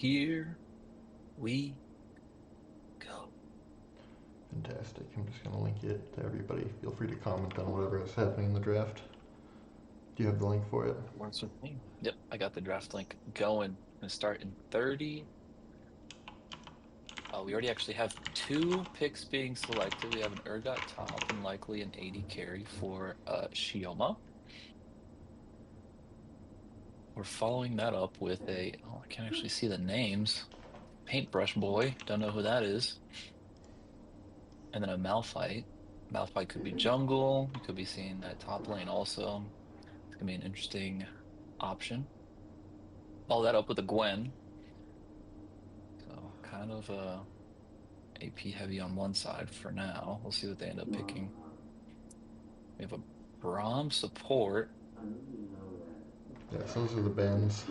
Here we go. Fantastic. I'm just going to link it to everybody. Feel free to comment on whatever is happening in the draft. Do you have the link for it? Works with me. Yep, I got the draft link going. Gonna start in 30. We already actually have two picks being selected. We have an Urgot top and likely an 80 carry for Shioma. We're following that up with I can't actually see the names. Paintbrush Boy, don't know who that is. And then a Malphite. Malphite could be jungle. You could be seeing that top lane also. It's gonna be an interesting option. Follow that up with a Gwen. So kind of AP heavy on one side for now. We'll see what they end up picking. We have a Braum support. Yeah, so those are the bands.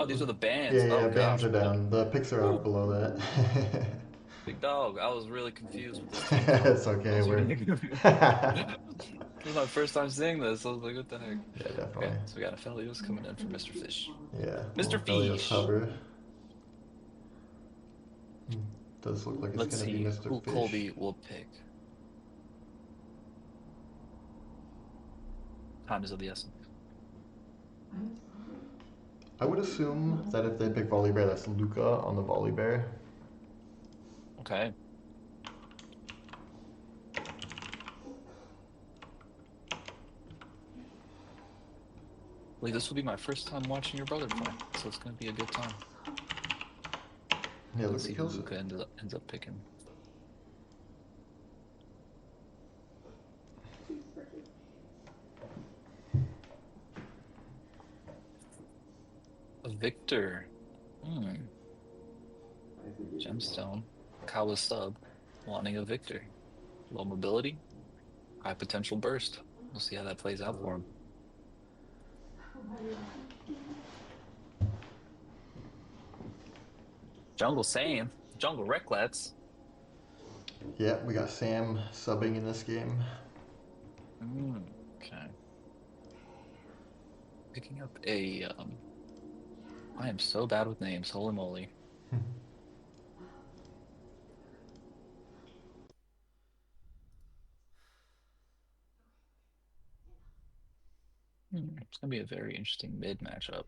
Oh, these are the Yeah, bands. yeah, Oh bands gosh. are down. The picks are out Woo, below that. big dog. I was really confused with this team comp. It's I okay, was we're. really Yeah, This is my first time seeing this. I was like, what the heck? Okay, definitely. so we got Aphelios coming in for Mr. Fish. Yeah, Mr. little Felios Fish. hover. Does look like it's Let's gonna be see Mr. who Fish. Colby will pick. Time is of the essence. I would assume that if they pick Volibear, that's Luca on the Volibear. Okay. Lee, this will be my first time watching your brother play, so it's going to be a good time. Yeah, Let's Luca see who kills it. Luca ends up picking. A Victor. Hmm. Gemstone. Kawa sub. Wanting a Victor. Low mobility. High potential burst. We'll see how that plays out for him. Jungle Sam. Jungle Recklets. Yeah, we got Sam subbing in this game. Okay. Picking up a I am so bad with names, holy moly. It's gonna be a very interesting mid matchup.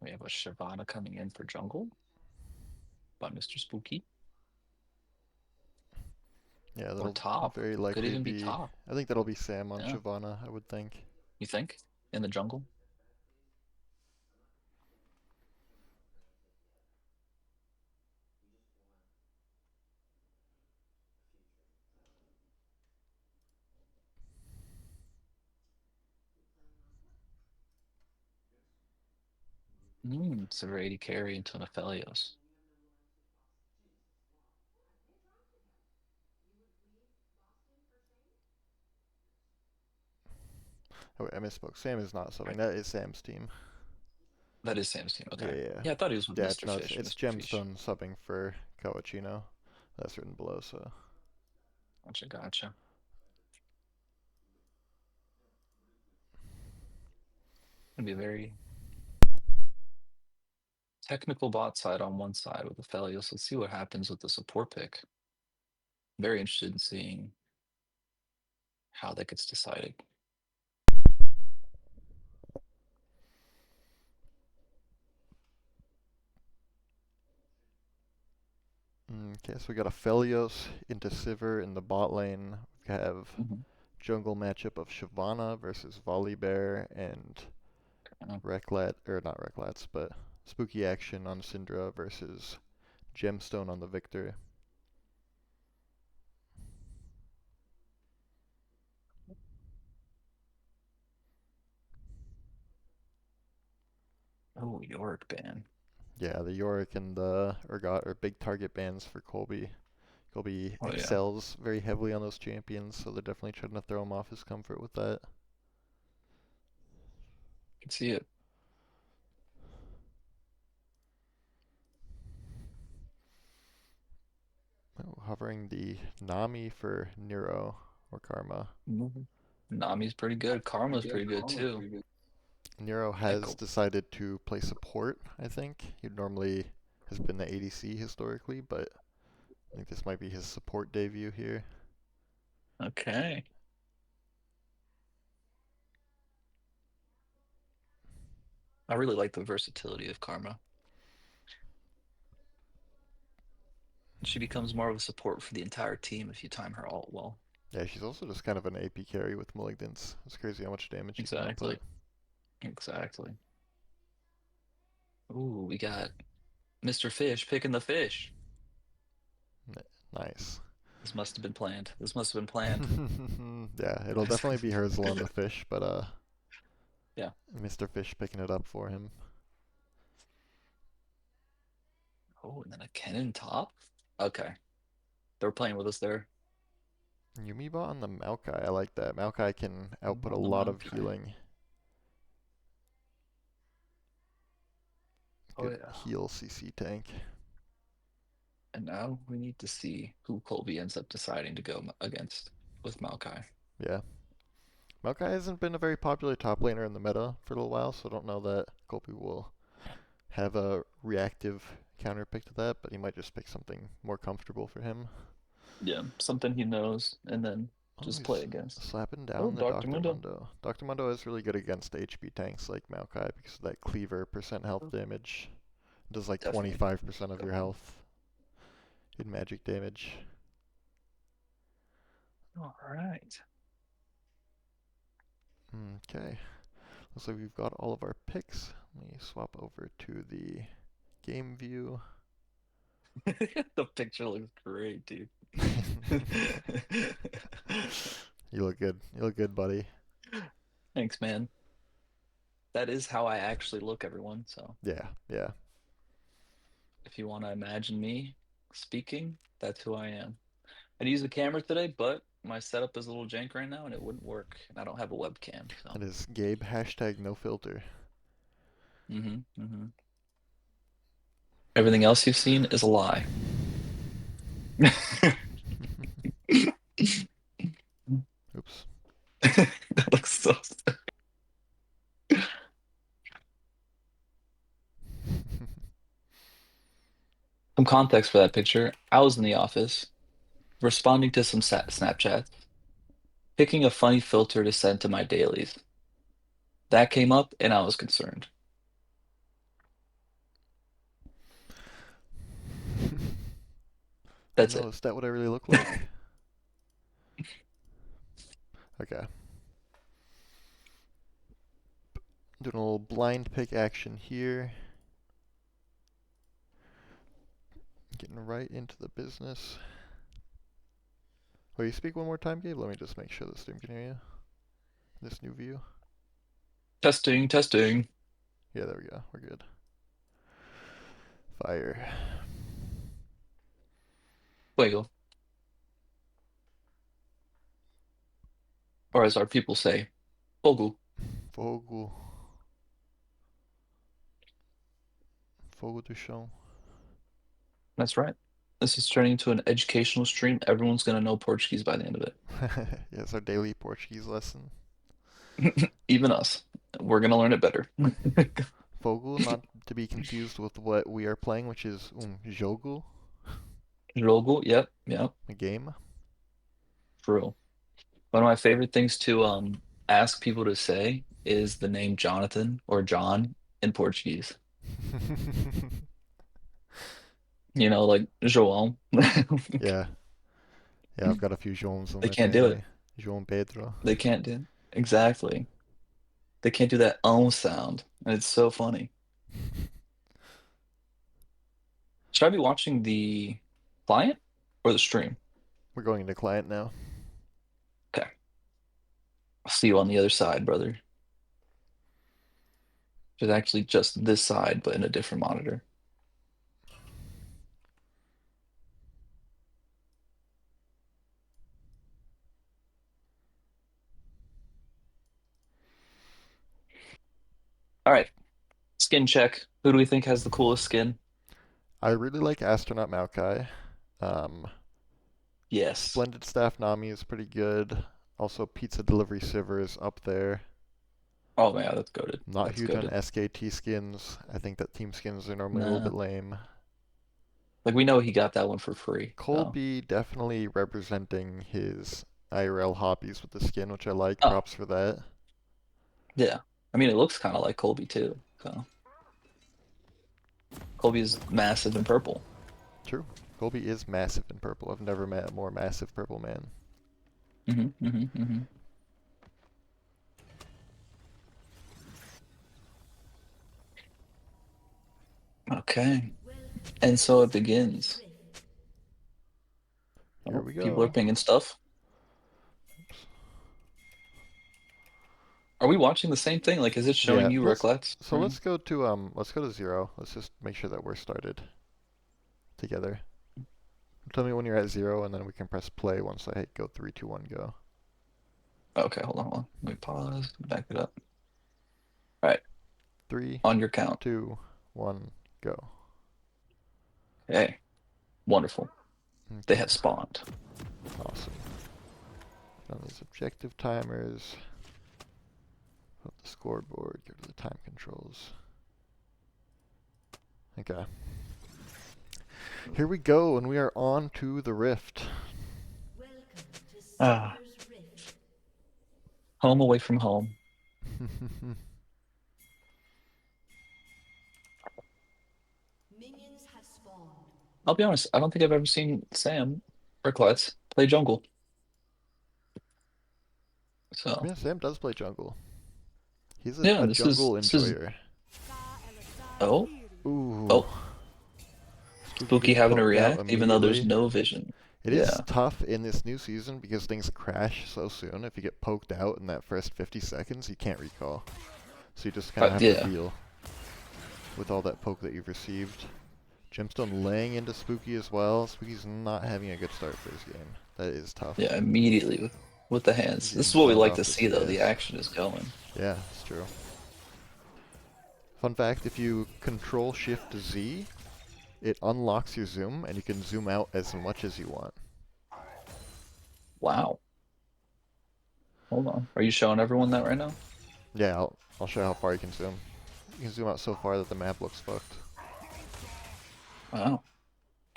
We have a Shyvana coming in for jungle by Mr. Spooky. Yeah, Or that'll top. very Could likely even be be. top. I think that'll be Sam on Yeah. Shyvana, I would think. You think? In the jungle? Severity carry into an Aphelios. Oh, wait, I misspoke. Sam is not subbing. Right. That is Sam's team. That is Sam's team. Yeah, Okay. yeah. Yeah, I thought he was with Yeah, Mr. no, Fish. it's Mr. Fish. Gemstone subbing for Kawachino. That's written below, so. Gotcha, gotcha. Gonna be a very technical bot side on one side with Aphelios. Let's see what happens with the support pick. Very interested in seeing how that gets decided. Okay, so we got a Felios into Sivir in the bot lane. We have Mhm. jungle matchup of Shyvana versus Volibear and Reklat, or not Reklats, but Spooky Action on Syndra versus Gemstone on the Victor. Oh, Yorick ban. Yeah, the Yorick and the Urgot are big target bans for Colby. Colby Oh yeah, excels very heavily on those champions, so they're definitely trying to throw him off his comfort with that. can see it. Oh, hovering the Nami for Nero. or Karma. Mhm. Nami's pretty good. Karma's pretty good too. Nero has Echo. decided to play support, I think. He normally has been the ADC historically, but I think this might be his support debut here. Okay. I really like the versatility of Karma. She becomes more of a support for the entire team if you time her all well. Yeah, she's also just kind of an AP carry with Malignance. It's crazy how much damage she can output. Exactly. Exactly. Ooh, we got Mr. Fish picking the fish. Nice. This must have been planned. This must have been planned. Yeah, it'll definitely be Herzl on the fish, but Yeah. Mr. Fish picking it up for him. Oh, and then a cannon top? Okay. They were playing with us there. Yumi bot on the Maokai, I like that. Maokai can output a On the lot of Maokai. healing. Oh, Good yeah. heal CC tank. And now we need to see who Colby ends up deciding to go against with Maokai. Yeah. Maokai hasn't been a very popular top laner in the meta for a little while, so I don't know that Kopi will have a reactive counter pick to that, but he might just pick something more comfortable for him. Yeah, something he knows and then Oh, just play he's against. slapping Oh, down the Dr. Dr. Mundo. Mundo. Dr. Mundo is really good against HP tanks like Maokai because of that cleaver percent health damage. It does like Definitely. 25% of your health in magic damage. All right. Okay. Looks like we've got all of our picks. Let me swap over to the game view. The picture looks great, dude. You look good. You look good, buddy. Thanks, man. That is how I actually look, everyone. So Yeah, yeah. if you want to imagine me speaking, that's who I am. I'd use the camera today, but my setup is a little jank right now and it wouldn't work. And I don't have a webcam, so. That is Gabe hashtag no filter. Everything else you've seen is a lie. Oops. That looks so. Some context for that picture. I was in the office, responding to some Snapchats, picking a funny filter to send to my dailies. That came up, and I was concerned. Oh That's no, it. is that what I really look like? Okay. Doing a little blind pick action here. Getting right into the business. Will you speak one more time, Gabe? Let me just make sure the stream can hear you. This new view. Testing, testing. Yeah, there we go. We're good. Fire. Fuego. Or as our people say, Fogu. Vogel. Vogel du Chão. That's right. This is turning into an educational stream. Everyone's going to know Portuguese by the end of it. Yeah, it's our daily Portuguese lesson. Even us. We're going to learn it better. Vogel, not to be confused with what we are playing, which is jogo, Jogo, yep, yep, a game. for real. One of my favorite things to ask people to say is the name Jonathan or John in Portuguese. You know, like João. Yeah, yeah, I've got a few Joãos in They my can't do it. family. João Pedro. They can't do it. Exactly. They can't do that sound. And it's so funny. Should I be watching the client or the stream? We're going into client now. Okay. I'll see you on the other side, brother. It's actually just this side, but in a different monitor. All right. Skin check. Who do we think has the coolest skin? I really like Astronaut Maokai. Um, Yes. Splendid Staff Nami is pretty good. Also, Pizza Delivery Siver is up there. Oh man, that's goated. Not That's huge on goated. SKT skins. I think that team skins are normally a little Nah. bit lame. Like we know he got that one for free. So. Colby definitely representing his IRL hobbies with the skin, which I like. Oh Props for that. yeah. I mean, it looks kind of like Colby too. So Colby's massive in purple. True. Colby is massive in purple. I've never met a more massive purple man. Hmm. Okay. And so it begins. Here Oh, we people are go. pinging stuff. Are we watching the same thing? Like, is it showing Yeah, you Ricklets? so let's go to 0. Let's just make sure that we're started together. Tell me when you're at 0 and then we can press play once I go 3, 2, 1, go. Okay, hold on, hold on. Let me pause, back it up. All right, 3, on your count. 2, 1, go. Okay, wonderful. They Okay, have spawned. awesome. On these objective timers, put the scoreboard, go to the time controls. Okay. Here we go, and we are on to the Rift. Ah, home away from home. I'll be honest, I don't think I've ever seen Sam Ricklets play jungle. So Yeah, Sam does play jungle. He's yeah, a this is jungle this is enjoyer. oh Ooh. oh Spooky Spooky gets having to poked out react even though there's immediately. no vision. It is Yeah, tough in this new season because things crash so soon. If you get poked out in that first 50 seconds, you can't recall. So you just kind of have to yeah, deal with all that poke that you've received. Gemstone laying into Spooky as well. Spooky's not having a good start for his game. That is tough. yeah. Immediately with the He's hands. This getting is what we shelled like off to the see though. The CS. action is going. Yeah, it's true. Fun fact, if you control shift Z, it unlocks your zoom and you can zoom out as much as you want. Wow. Hold on. Are you showing everyone that right now? Yeah, I'll show you how far you can zoom. You can zoom out so far that the map looks fucked. Wow.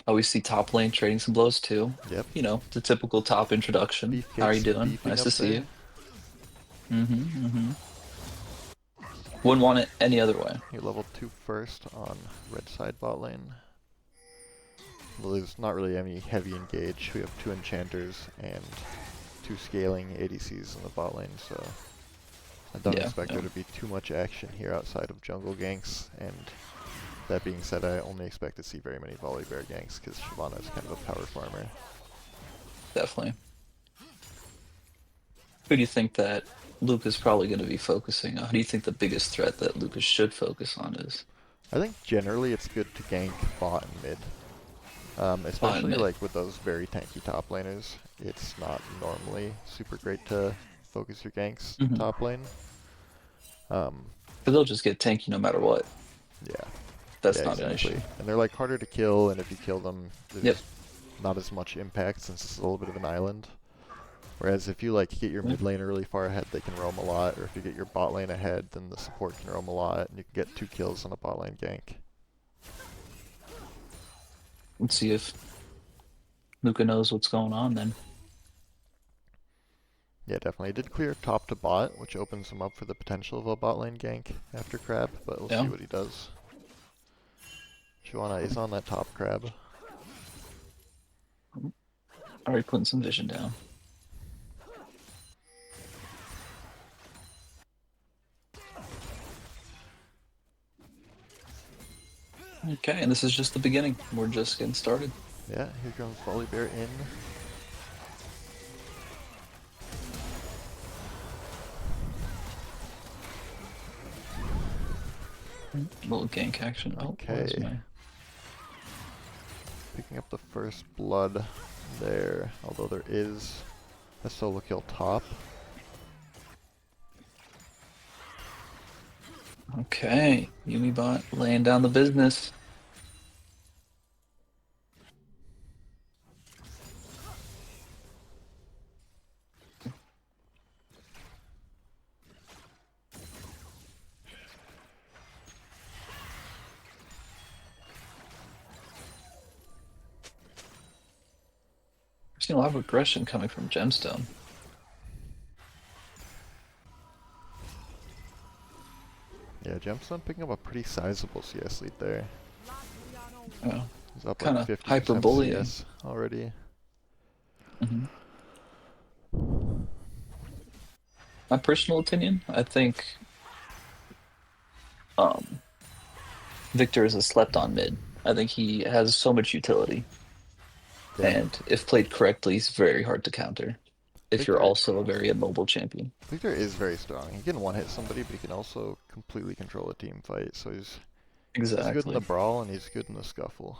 Oh, we see top lane trading some blows too. Yep. You know, the typical top introduction. How are you Beefcake's doing? beefing Nice to up see there. you. Mm-hmm. Wouldn't want it any other way. You're level 2 first on red side bot lane. Well, there's not really any heavy engage. We have 2 enchanters and 2 scaling ADCs in the bot lane, so I don't Yeah, expect yeah. there to be too much action here outside of jungle ganks. And that being said, I only expect to see very many volley bear ganks because Shyvana is kind of a power farmer. Definitely. Who do you think that Luke is probably going to be focusing on? Who do you think the biggest threat that Lucas should focus on is? I think generally it's good to gank bot and mid. Bot and Especially mid. like with those very tanky top laners, it's not normally super great to focus your ganks Mm-hmm. top lane. Because they'll just get tanky no matter what. Yeah, yeah, That's not an issue. exactly. And they're like harder to kill, and if you kill them, Yep. there's not as much impact since it's a little bit of an island. Whereas if you like get your mid lane really far ahead, they can roam a lot, or if you get your bot lane ahead, then the support can roam a lot, and you can get 2 kills on a bot lane gank. Let's see if Luca knows what's going on then. Yeah, definitely. It did clear top to bot, which opens him up for the potential of a bot lane gank after crab, but we'll see Yeah. what he does. Shyvana is on that top crab. Already putting some vision down. Okay, and this is just the beginning. We're just getting started. Yeah, here comes Volley Bear in. Little gank action. Oh, where's Okay. my... Picking up the first blood there, although there is a solo kill top. Okay, Yumibot laying down the business. seen a lot of aggression coming from Gemstone. Yeah, Gemstone picking up a pretty sizable CS lead there. Yeah. He's up Kind like of 50% hyper-bullying. CS already. My personal opinion, I think um, Victor is a slept-on mid. I think he has so much utility, Yeah, and if played correctly, he's very hard to counter. If you're Victor also a very immobile champion. Victor is very strong. He can one-hit somebody, but he can also completely control a team fight. So he's good in the Exactly. brawl and he's good in the scuffle.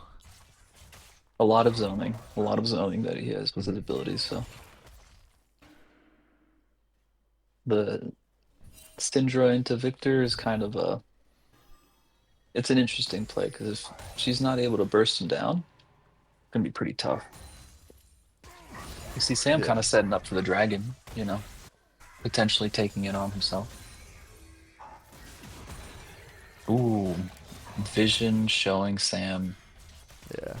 A lot of zoning that he has with his abilities. So the Syndra into Victor is kind of it's an interesting play because if she's not able to burst him down, it's gonna be pretty tough. You see Sam Yeah, kind of setting up for the dragon, potentially taking it on himself. Ooh, vision showing Sam. yeah.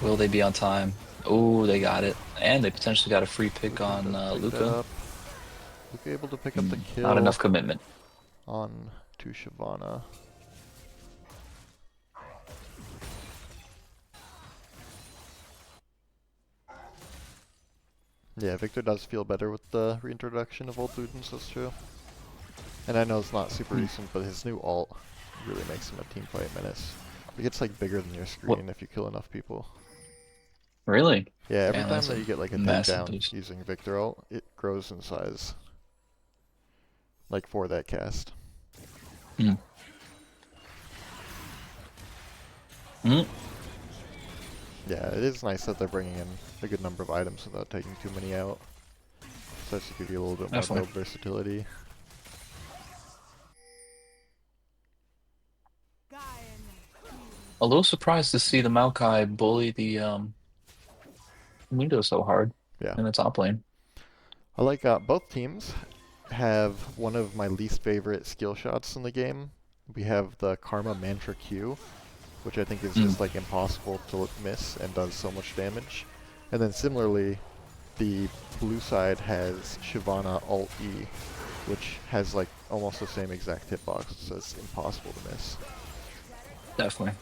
Will they be on time? Ooh, they got it. And they potentially got a free pick Luca on does pick that Luca. up. Luca able to pick up the Not kill enough commitment. on to Shyvana. Yeah, Victor does feel better with the reintroduction of old Ludens, that's true. And I know it's not super recent, but his new ult really makes him a teamfight menace. It gets like bigger than your What? screen if you kill enough people. Really? Yeah, every Damn, time that's that a you get like a massive takedown boost. using Victor ult, it grows in size. Like for that cast. Mm. Mm. Yeah, it is nice that they're bringing in a good number of items without taking too many out. Starts to give you a little bit more Definitely. build versatility. A little surprised to see the Maokai bully the window so hard Yeah. in the top lane. I like both teams have one of my least favorite skill shots in the game. We have the Karma Mantra Q, which I think is Mm. just like impossible to miss and does so much damage. And then similarly, the blue side has Shyvana Alt E, which has like almost the same exact hitbox, so it's impossible to miss. Definitely.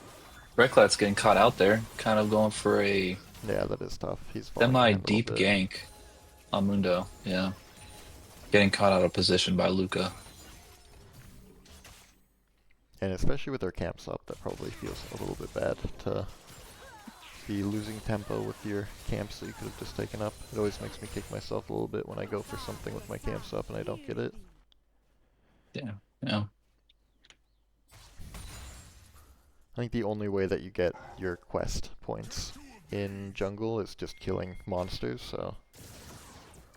Rek'Lat's getting caught out there, kind of going for a Yeah, that is tough. He's falling behind a little semi-deep bit. gank on Mundo. Yeah. Getting caught out of position by Luca. And especially with their camps up, that probably feels a little bit bad to be losing tempo with your camps that you could have just taken up. It always makes me kick myself a little bit when I go for something with my camps up and I don't get it. Yeah. Yeah. I think the only way that you get your quest points in jungle is just killing monsters, so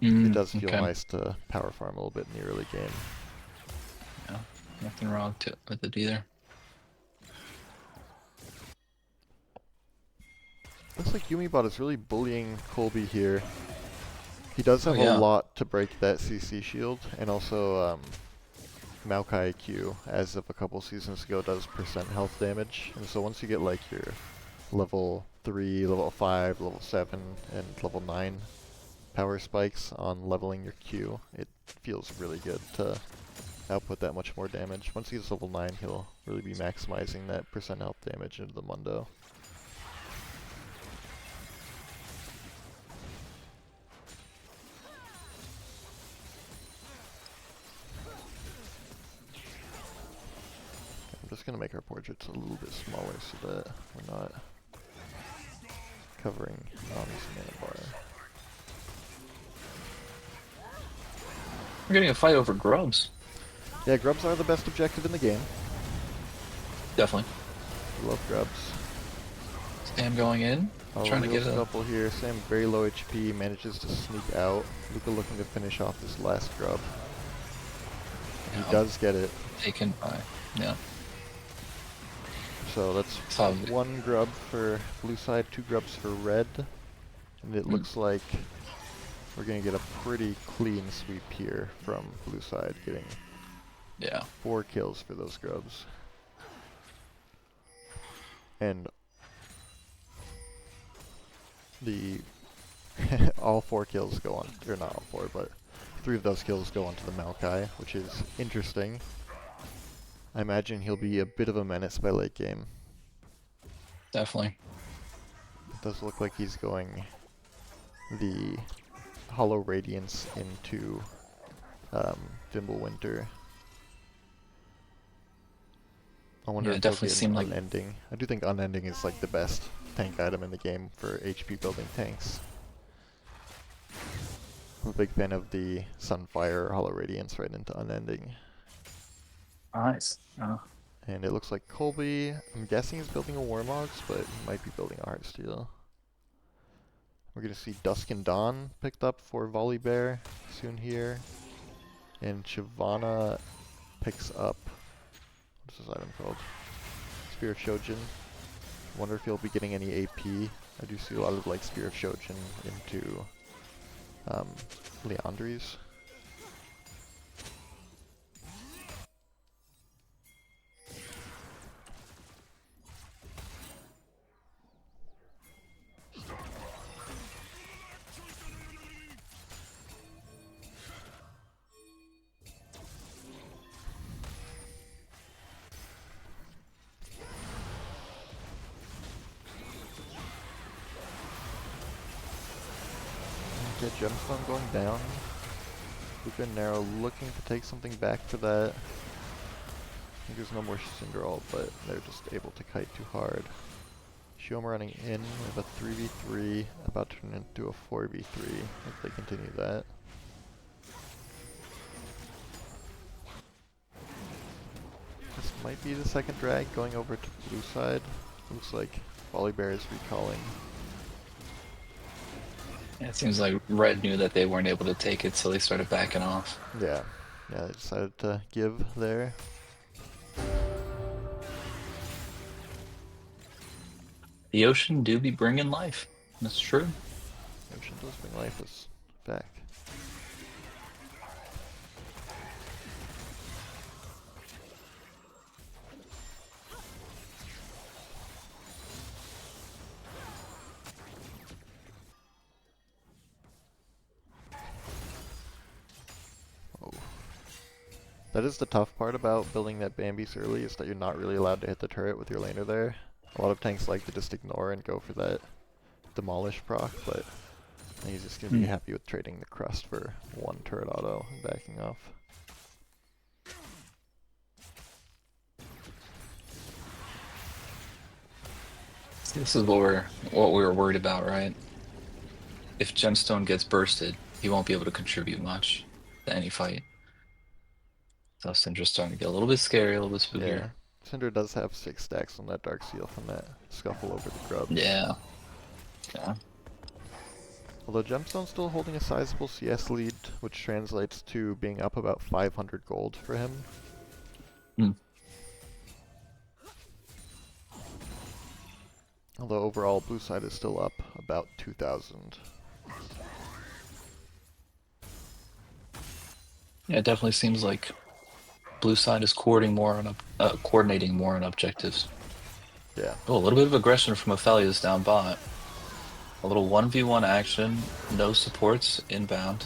it does feel Okay. nice to power farm a little bit in the early game. Yeah. Nothing wrong with it either. Looks like Yumibot is really bullying Colby here. He does Oh have a yeah. lot to break that CC shield, and also Maokai Q, as of a couple seasons ago, does percent health damage. And so once you get like your level 3, level 5, level 7, and level 9 power spikes on leveling your Q, it feels really good to output that much more damage. Once he gets level 9, he'll really be maximizing that percent health damage into the Mundo. I'm just going to make our portraits a little bit smaller so that we're not covering Nami's mana bar. We're getting a fight over grubs. Yeah, grubs are the best objective in the game. Definitely. Love grubs. Sam going in, Oh, trying to real get a. scuffle here. Sam very low HP, manages to sneak out. Luca looking to finish off this last grub. He does get it. Taken by. Yeah. So that's Solid. one grub for blue side, 2 grubs for red. And it looks like we're going to get a pretty clean sweep here from blue side, getting Yeah. 4 kills for those grubs. And the all 4 kills go on, or not all 4, but 3 of those kills go onto the Maokai, which is interesting. I imagine he'll be a bit of a menace by late game. Definitely. It does look like he's going the Hollow Radiance into Winter. I wonder Yeah, it if there'll definitely be an seemed like Unending. I do think Unending is like the best tank item in the game for HP building tanks. I'm a big fan of the Sunfire Hollow Radiance right into Unending. nice. And it looks like Colby, I'm guessing he's building a Warmogs, but he might be building a Heartsteel. We're going to see Dusk and Dawn picked up for Volibear soon here. And Shyvana picks up, what's this item called? Spear of Shojin. Wonder if he'll be getting any AP. I do see a lot of like Spear of Shojin into Leandries. Okay, Gemstone going down. Luca and Nero looking to take something back for that. I think there's no more Cinderall, but they're just able to kite too hard. Shioma running in with a 3v3, about to turn into a 4v3 if they continue that. This might be the second drag going over to blue side. Looks like Volibear is recalling. Yeah, it seems like Red knew that they weren't able to take it, so they started backing off. Yeah, they decided to give there. The ocean do be bringing life. That's true. Ocean does bring life is back. Oh. That is the tough part about building that Bambi's early, is that you're not really allowed to hit the turret with your laner there. A lot of tanks like to just ignore and go for that demolish proc, but I think he's just going to be happy with trading the crust for 1 turret auto and backing off. This is what we were worried about, right? If Gemstone gets bursted, he won't be able to contribute much to any fight. So Syndra's starting to get a little bit scary, a little bit spookier. Yeah, Syndra does have 6 stacks on that Dark Seal from that scuffle over the grubs. Yeah. Yeah. Although Gemstone's still holding a sizable CS lead, which translates to being up about 500 gold for him. Although overall, blue side is still up about 2,000. Yeah, it definitely seems like blue side is coordinating more on objectives. Yeah. Oh, a little bit of aggression from Aphelios down bot. A little 1v1 action, no supports inbound.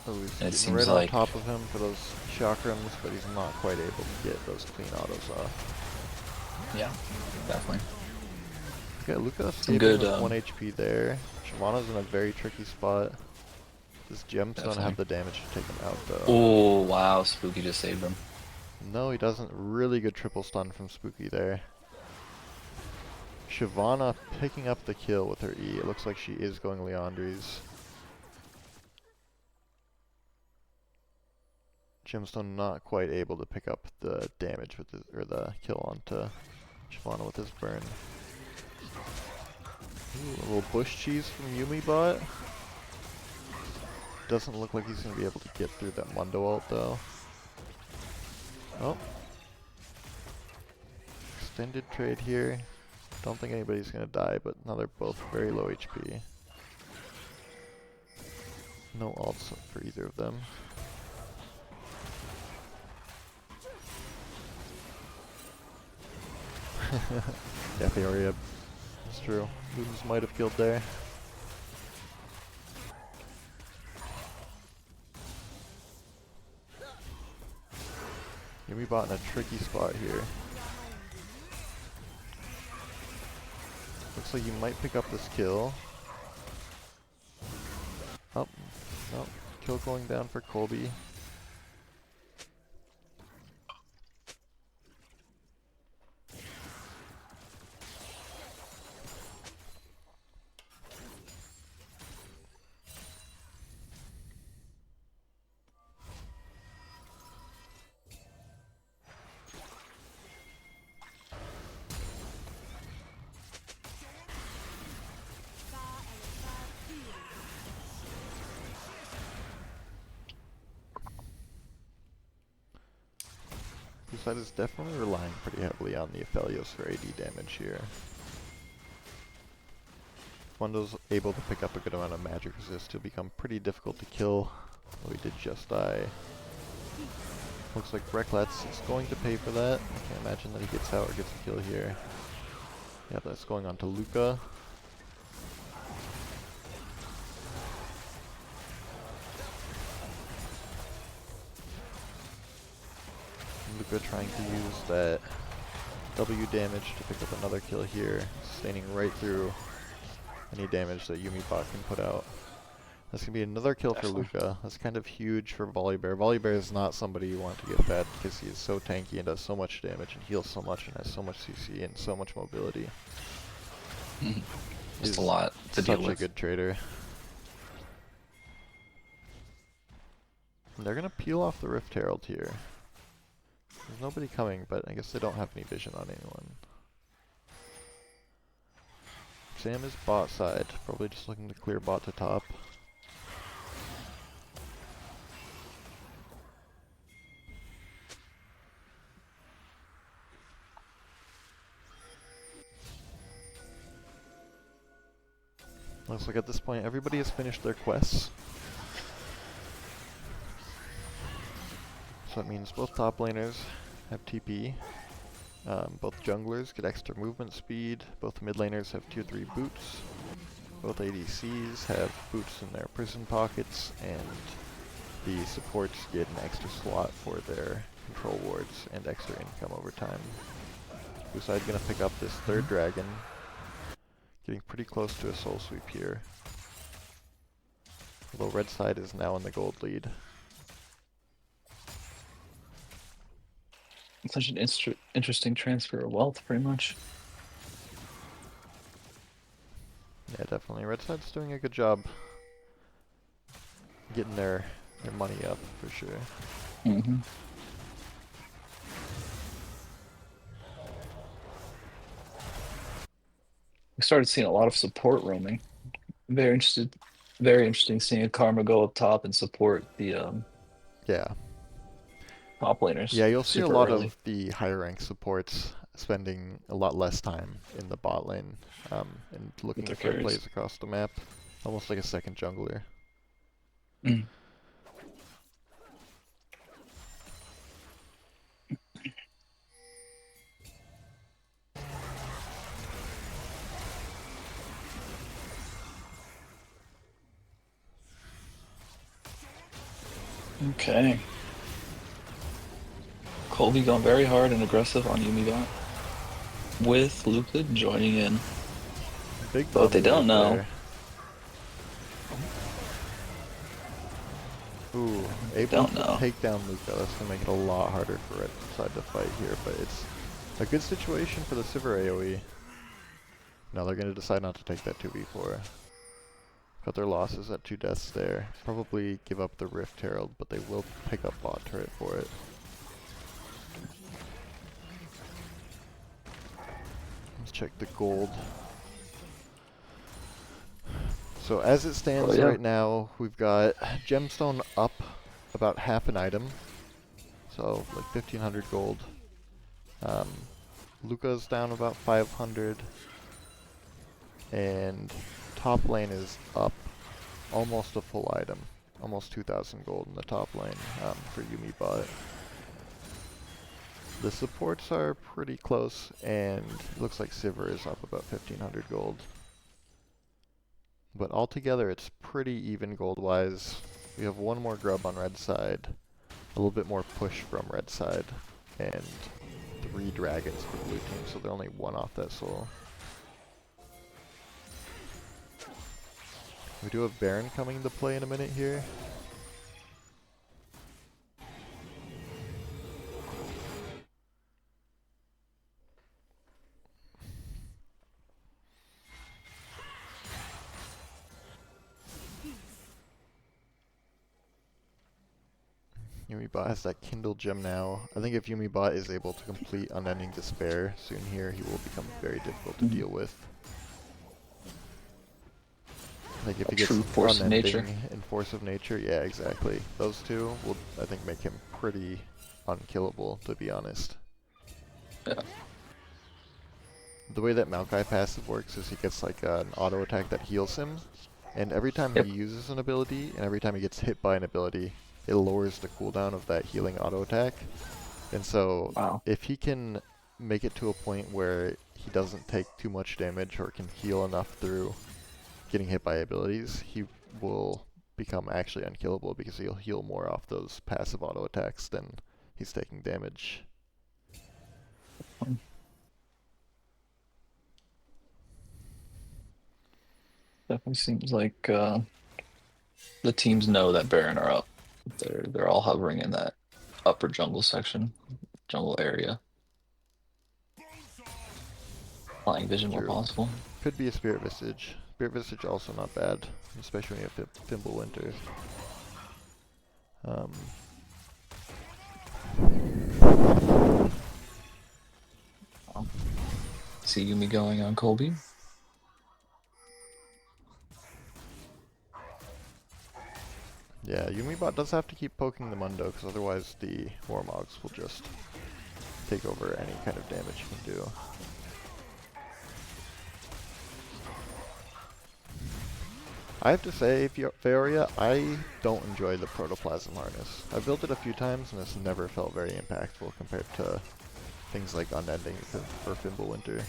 So he's And it getting seems right on like top of him for those chakrams, but he's not quite able to get those clean autos off. yeah, definitely. Okay, Luca Some saving good, with 1 HP there. Shyvana's in a very tricky spot. Does Gemstone Definitely. have the damage to take him out though? Oh, wow, Spooky just saved him. No, he doesn't. Really good triple stun from Spooky there. Shyvana picking up the kill with her E. It looks like she is going Leandries. Gemstone not quite able to pick up the damage with his, or the kill onto Shyvana with his burn. Ooh, a little bush cheese from Yumi bot. Doesn't look like he's going to be able to get through that Mundo ult though. Oh. Extended trade here. Don't think anybody's going to die, but now they're both very low HP. No ults for either of them. Yeah, Theoria It's true. Looms might have killed there. Yumi bot in a tricky spot here. Looks like you might pick up this kill. Oh, no. Kill going down for Colby. Side is definitely relying pretty heavily on the Aphelios for AD damage here. Wondo's able to pick up a good amount of magic resist to become pretty difficult to kill. Though he did just die. Looks like Rek'Lats is going to pay for that. I can't imagine that he gets out or gets a kill here. Yeah, that's going on to Luca. Luca trying to use that W damage to pick up another kill here, sustaining right through any damage that Yumi bot can put out. That's going to be another kill for Luca. That's kind of huge for Volibear. Volibear is not somebody you want to get fed because he is so tanky and does so much damage and heals so much and has so much CC and so much mobility. Just a lot to deal with. Such a good trader. And they're going to peel off the Rift Herald here. There's nobody coming, but I guess they don't have any vision on anyone. Sam is bot side, probably just looking to clear bot to top. Looks like at this point everybody has finished their quests. So that means both top laners have TP, both junglers get extra movement speed, both mid laners have tier 3 boots, both ADCs have boots in their prison pockets, and the supports get an extra slot for their control wards and extra income over time. Blue side gonna pick up this third dragon, getting pretty close to a soul sweep here. Although red side is now in the gold lead. Such an interesting transfer of wealth, pretty much. Yeah, definitely. Red side's doing a good job getting their money up, for sure. Mm-hmm. We started seeing a lot of support roaming. Very interesting seeing a Karma go up top and support the Yeah. top laners. Yeah, you'll see a super lot early. of the higher rank supports spending a lot less time in the bot lane and looking their for carries. plays across the map. Almost like a second jungler. Mm. Okay. Colby going very hard and aggressive on Yumi bot, with Luca joining in. Big But what they don't know. there. Ooh, able Don't to know. take down Luca. That's going to make it a lot harder for red side to fight here, but it's a good situation for the Sivir AoE. Now they're going to decide not to take that 2v4. Cut their losses at 2 deaths there. Probably give up the Rift Herald, but they will pick up bot turret for it. Let's check the gold. So as it stands right now, we've got Gemstone up about half an item. So like 1500 gold. Luca's down about 500. And top lane is up almost a full item. Almost 2000 gold in the top lane for Yumi bot. The supports are pretty close, and it looks like Sivir is up about 1500 gold. But altogether, it's pretty even gold-wise. We have one more grub on red side, a little bit more push from red side, and 3 dragons for blue team, so they're only 1 off that soul. We do have Baron coming into play in a minute here. Yumibot has that Kindle gem now. I think if Yumibot is able to complete Unending Despair soon here, he will become very difficult to deal with. Like if he gets True force of nature. Unending and Force of Nature, yeah, exactly. Those two will, I think, make him pretty unkillable, to be honest. Yeah. The way that Maokai passive works is he gets like an auto attack that heals him, and every time Yep. he uses an ability, and every time he gets hit by an ability, it lowers the cooldown of that healing auto attack. And so, Wow. if he can make it to a point where he doesn't take too much damage or can heal enough through getting hit by abilities, he will become actually unkillable because he'll heal more off those passive auto attacks than he's taking damage. Definitely seems like the teams know that Baron are up. They're all hovering in that upper jungle section, jungle area. Flying vision where True. possible. Could be a Spirit Visage. Spirit Visage also not bad, especially when you have Fimbulwinter. See Yumi going on Colby. Yeah, Yumibot does have to keep poking the Mundo, because otherwise the Warmogs will just take over any kind of damage you can do. I have to say, Feoria, I don't enjoy the Protoplasm Harness. I've built it a few times and it's never felt very impactful compared to things like Unending or Fimbulwinter.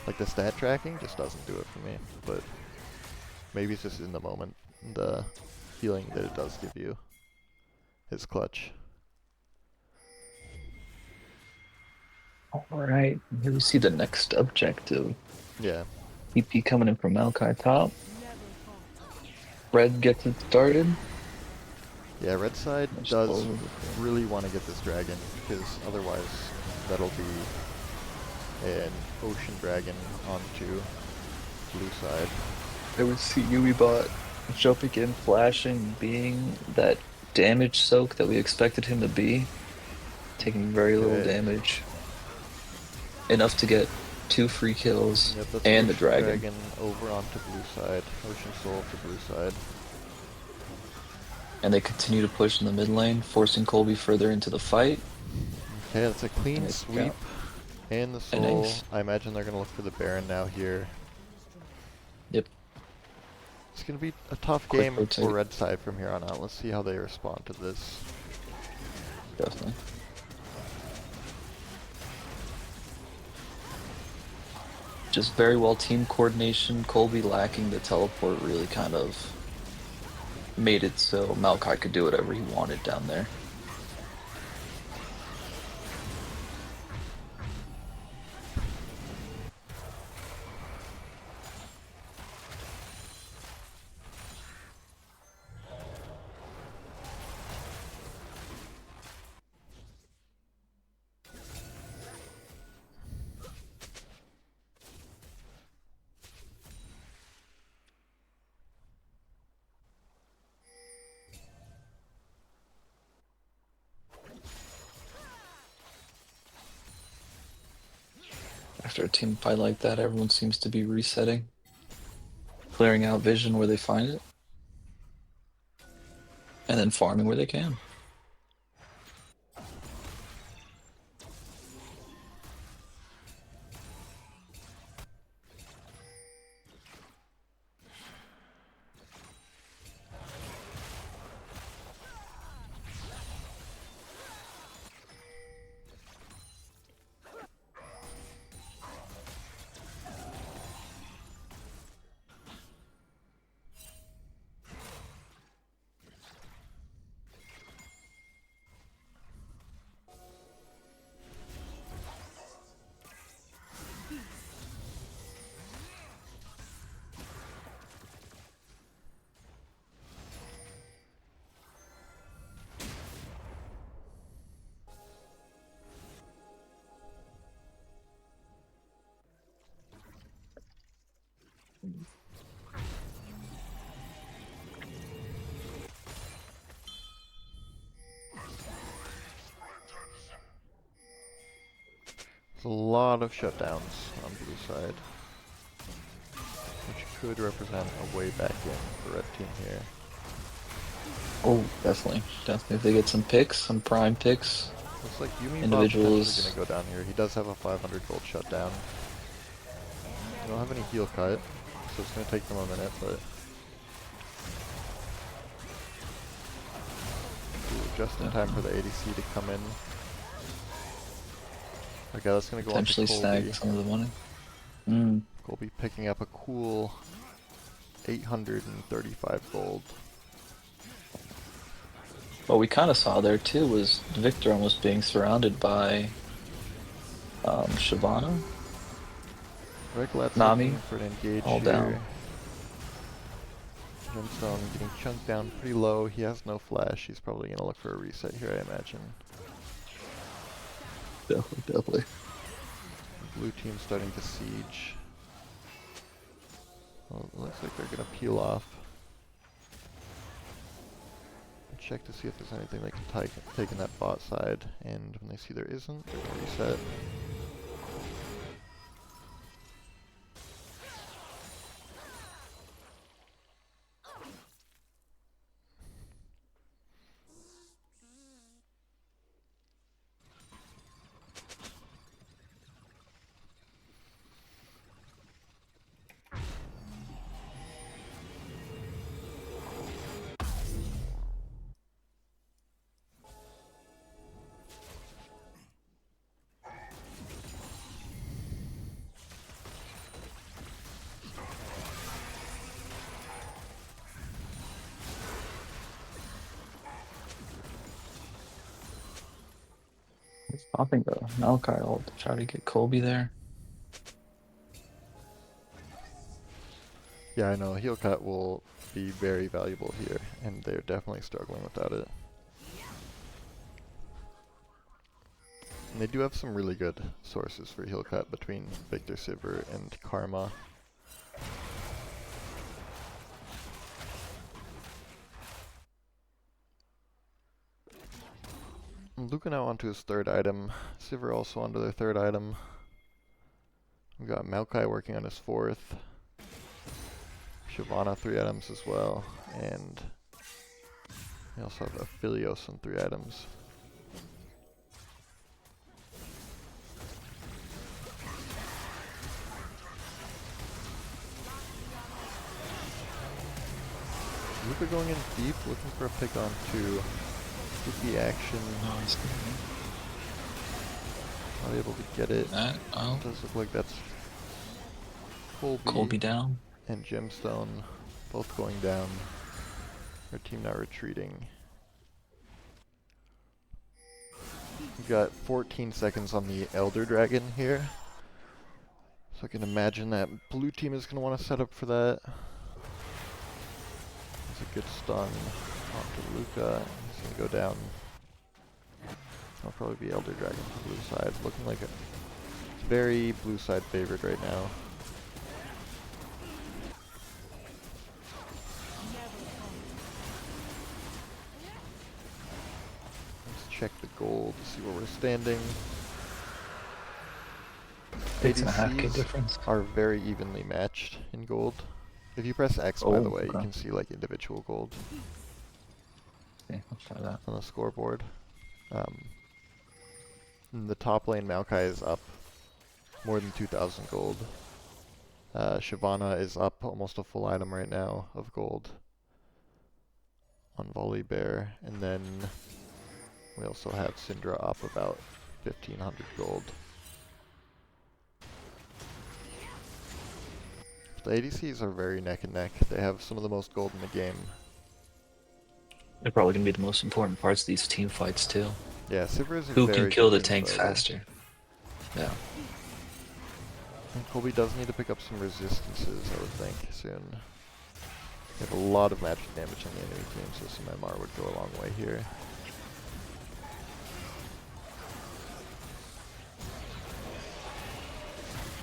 Like the stat tracking just doesn't do it for me, but maybe it's just in the moment. The feeling that it does give you is clutch. Alright, here we see the next objective. Yeah. EP coming in from Maokai top. Red gets it started. Yeah, red side does really want to get this dragon, because otherwise that'll be an ocean dragon onto blue side. There we see Yumibot jumping in, flashing, being that damage soak that we expected him to be. Taking very little damage. Enough to get 2 free kills and the dragon. Over onto blue side. Ocean Soul to blue side. And they continue to push in the mid lane, forcing Colby further into the fight. Okay, that's a clean sweep. And the soul. Nice. I imagine they're going to look for the Baron now here. Yep. It's going to be a tough game for red side from here on out. Let's see how they respond to this. Definitely. Just very well team coordination. Colby lacking the teleport really kind of made it so Maokai could do whatever he wanted down there. After a team fight like that, everyone seems to be resetting, clearing out vision where they find it, and then farming where they can. There's a lot of shutdowns on blue side, which could represent a way back in for red team here. Oh, definitely. Definitely. If they get some picks, some prime picks, Looks like Yumi Bob individuals. potentially going to go down here. He does have a 500 gold shutdown. They don't have any heal cut, so it's going to take them a minute, but... Ooh, just in time for the ADC to come in. Okay, that's going to go on to Potentially Colby. snag some of the money. Mm. Colby picking up a cool 835 gold. What we kind of saw there too was Victor almost being surrounded by Shyvana. Reglet's Nami, looking for an engage all here. down. Gemstone getting chunked down pretty low. He has no flash. He's probably going to look for a reset here, I imagine. Definitely. Blue team starting to siege. Well, it looks like they're going to peel off. Check to see if there's anything they can take in that bot side, and when they see there isn't, they're going to reset. It's popping the Maokai ult to try to get Colby there. Yeah, I know. Heal cut will be very valuable here, and they're definitely struggling without it. And they do have some really good sources for heal cut between Victor Sivir and Karma. Luca now onto his third item. Sivir also onto their third item. We've got Maokai working on his fourth. Shyvana 3 items as well. And we also have Aphelios on 3 items. Luca going in deep, looking for a pick on 2. Goofy action. Nice. Not able to get it. Oh. Does look like that's Colby down. and Gemstone both going down. Our team now retreating. We've got 14 seconds on the Elder Dragon here. So I can imagine that blue team is going to want to set up for that. It's a good stun onto Luca. He's going to go down. That'll probably be Elder Dragon for blue side. Looking like a very blue side favorite right now. Let's check the gold to see where we're standing. 8.5k difference. are very evenly matched in gold. If you press X, by the way, you can see like individual gold. Okay, let's try that. On the scoreboard. In the top lane, Maokai is up more than 2,000 gold. Shyvana is up almost a full item right now of gold on Volibear, and then we also have Syndra up about 1,500 gold. The ADCs are very neck and neck. They have some of the most gold in the game. They're probably going to be the most important parts of these team fights too. Yeah, Sivir is a Who very can kill the good team tanks fighter. faster? Yeah. And Colby does need to pick up some resistances, I would think, soon. They have a lot of magic damage on the enemy team, so some MR would go a long way here.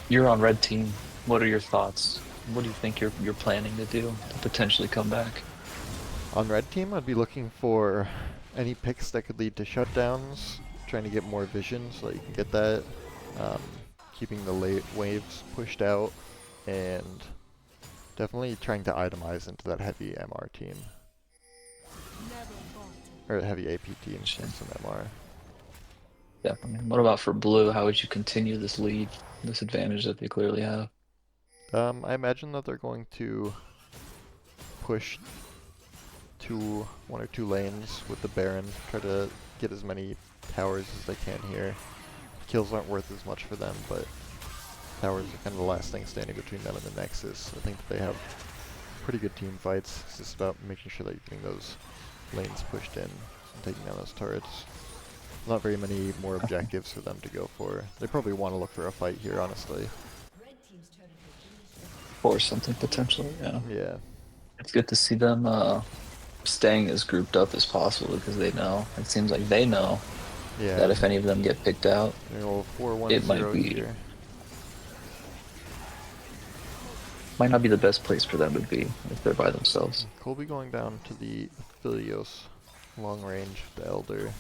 You're on red team. What are your thoughts? What do you think you're planning to do to potentially come back? On red team, I'd be looking for any picks that could lead to shutdowns, trying to get more vision so that you can get that. um, keeping the late waves pushed out, and definitely trying to itemize into that heavy MR team. Or heavy AP team against some MR. Definitely. What about for blue? How would you continue this lead, this advantage that they clearly have? I imagine that they're going to push one or two lanes with the Baron, try to get as many towers as they can here. Kills aren't worth as much for them, but towers are kind of the last thing standing between them and the Nexus. I think that they have pretty good team fights. It's just about making sure that you're getting those lanes pushed in and taking down those turrets. Not very many more objectives for them to go for. They probably want to look for a fight here, honestly. Or something potentially, yeah. Yeah. It's good to see them staying as grouped up as possible because they know. It seems like they know Yeah. that if any of them get picked out, Roll 4-1-0 it might be here. might not be the best place for them to be if they're by themselves. Colby going down to the Philios long range, the Elder.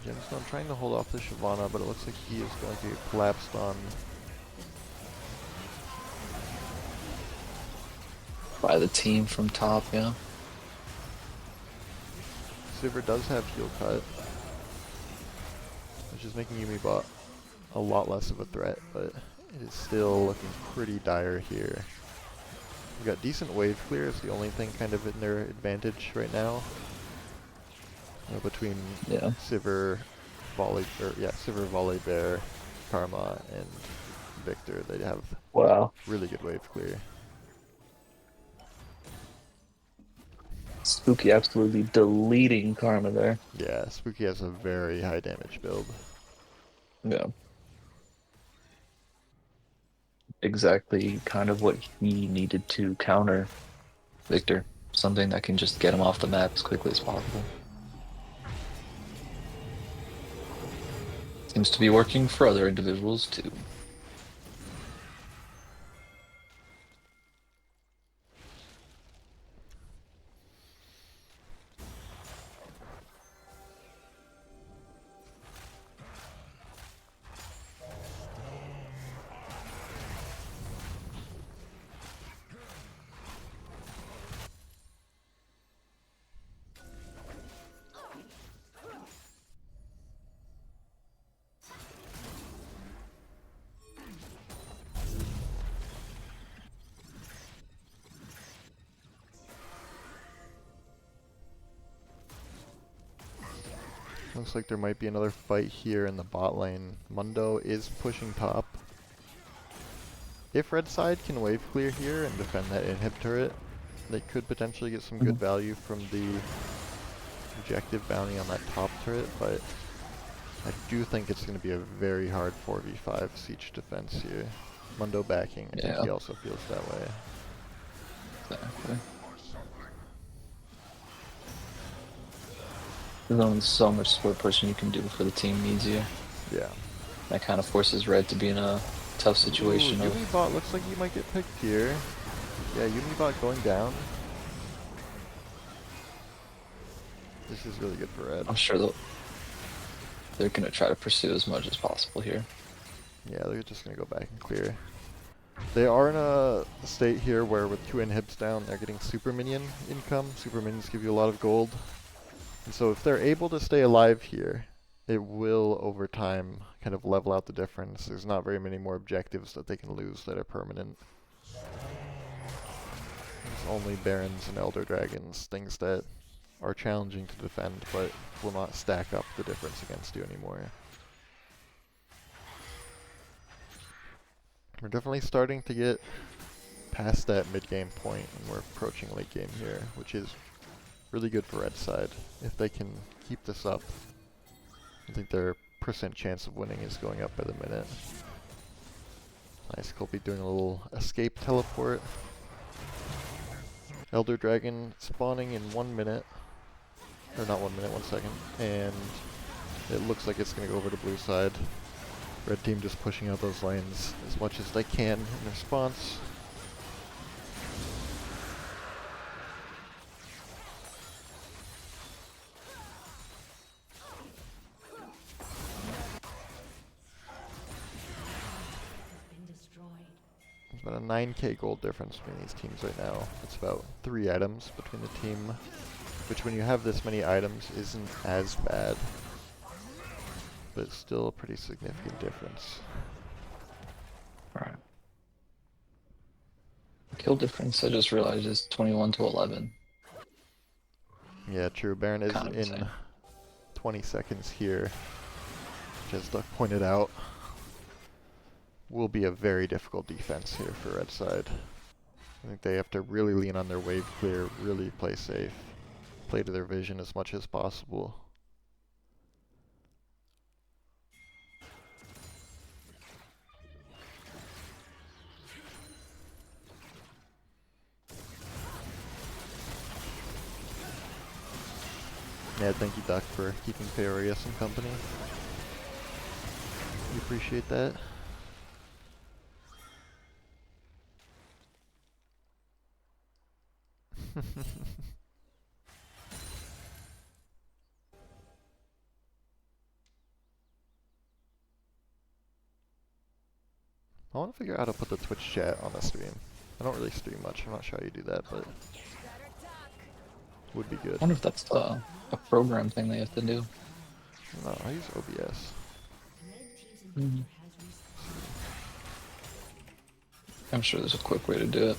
Gemstone trying to hold off the Shyvana, but it looks like he is going to get collapsed on. By the team from top, yeah. Sivir does have heal cut, which is making Yumi-bot a lot less of a threat, but it is still looking pretty dire here. We've got decent wave clear, it's the only thing kind of in their advantage right now. You know, between Sivir, Volibear, Karma, and Victor, they have really good wave clear. Spooky absolutely deleting Karma there. Yeah, Spooky has a very high damage build. Yeah. Exactly kind of what he needed to counter Victor. Something that can just get him off the map as quickly as possible. Seems to be working for other individuals too. Looks like there might be another fight here in the bot lane. Mundo is pushing top. If red side can wave clear here and defend that inhib turret, they could potentially get some good value from the objective bounty on that top turret, but I do think it's going to be a very hard 4v5 siege defense here. Mundo backing, I think he also feels that way. Exactly. There's only so much support pushing you can do before the team needs you. Yeah. That kind of forces red to be in a tough situation. Yumi-bot looks like he might get picked here. Yeah, Yumi-bot going down. This is really good for red. I'm sure they're going to try to pursue as much as possible here. Yeah, they're just going to go back and clear. They are in a state here where with 2 inhibs down, they're getting super minion income. Super minions give you a lot of gold. And so if they're able to stay alive here, it will, over time, kind of level out the difference. There's not very many more objectives that they can lose that are permanent. There's only Barons and Elder Dragons, things that are challenging to defend, but will not stack up the difference against you anymore. We're definitely starting to get past that mid-game point, and we're approaching late game here, which is really good for red side. If they can keep this up, I think their percent chance of winning is going up by the minute. Nice, Colby doing a little escape teleport. Elder Dragon spawning in 1 minute. Or not 1 minute, 1 second. And it looks like it's going to go over to blue side. Red team just pushing out those lanes as much as they can in response. about a 9k gold difference between these teams right now. It's about 3 items between the team, which when you have this many items isn't as bad, but it's still a pretty significant difference. Alright. Kill difference, I just realized, is 21 to 11. Yeah, true. Baron is Kind of in insane. 20 seconds here, which as Duck pointed out, will be a very difficult defense here for Red side. I think they have to really lean on their wave clear, really play safe, play to their vision as much as possible. Yeah, thank you, Duck, for keeping Furious in company. We appreciate that. I want to figure out how to put the Twitch chat on the stream. I don't really stream much. I'm not sure how you do that, but would be good. I wonder if that's a program thing they have to do. No, I use OBS. Mm-hmm. I'm sure there's a quick way to do it.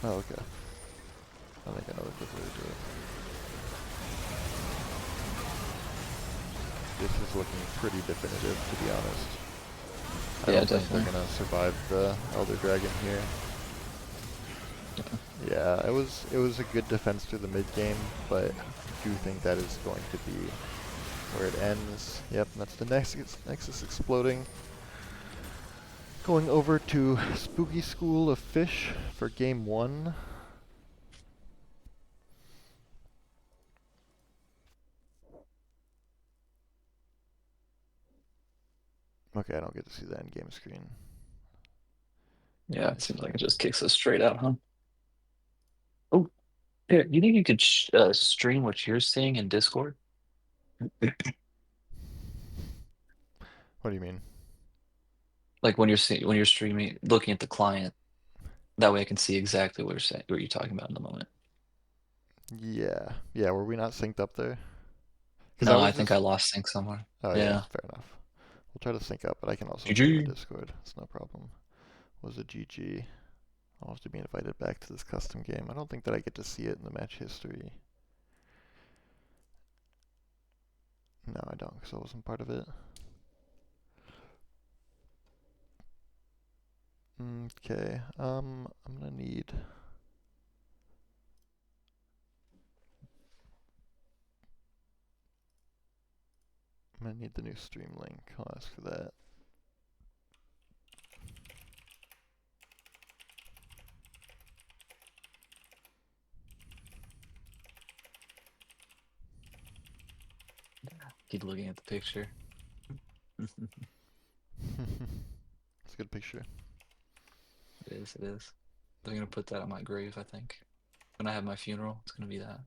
Oh, okay. I think I know the quick way to do it. This is looking pretty definitive, to be honest. I Yeah, don't think definitely. they're gonna survive the Elder Dragon here. Yeah, it was a good defense through the mid game, but I do think that is going to be where it ends. Yep, that's the Nexus exploding. Going over to Spooky School of Fish for game 1. Okay, I don't get to see that in game screen. Yeah, it seems like it just kicks us straight out, huh? Oh, here, you think you could stream what you're seeing in Discord? What do you mean? Like when you're streaming, looking at the client, that way I can see exactly what you're saying, what you're talking about in the moment. Yeah. Yeah, were we not synced up there? Because I No, I was think I just... lost sync somewhere. Oh yeah, Yeah. fair enough. We'll try to sync up, but I can also stream in GG. Discord. It's no problem. Was a GG. I'll have to be invited back to this custom game. I don't think that I get to see it in the match history. No, I don't, because I wasn't part of it. Okay, I'm gonna need... I'm gonna need the new stream link. I'll ask for that. Keep looking at the picture. It's a good picture. It is, it is. They're gonna put that on my grave, I think. When I have my funeral, it's gonna be that.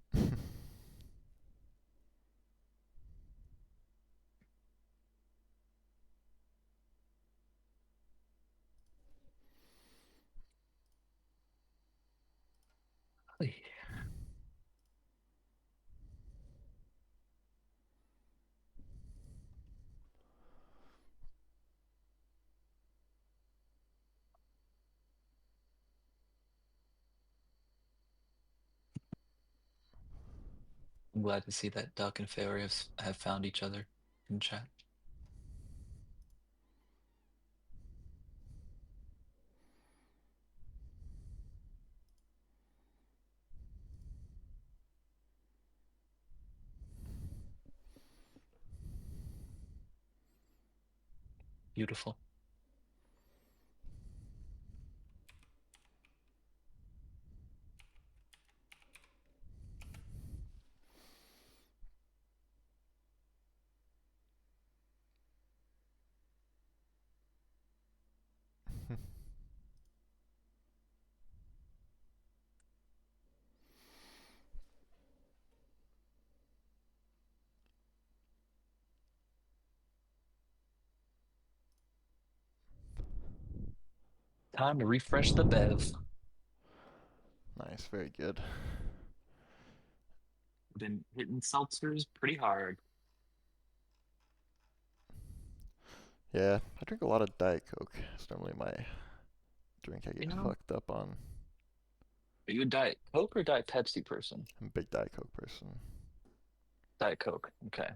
I'm glad to see that Duck and Fairy have found each other in chat. Beautiful. Time to refresh the bev. Nice, very good. Been hitting seltzers pretty hard. Yeah, I drink a lot of Diet Coke. It's normally my drink I You get know, fucked up on. are you a Diet Coke or Diet Pepsi person? I'm a big Diet Coke person. Diet Coke. Okay.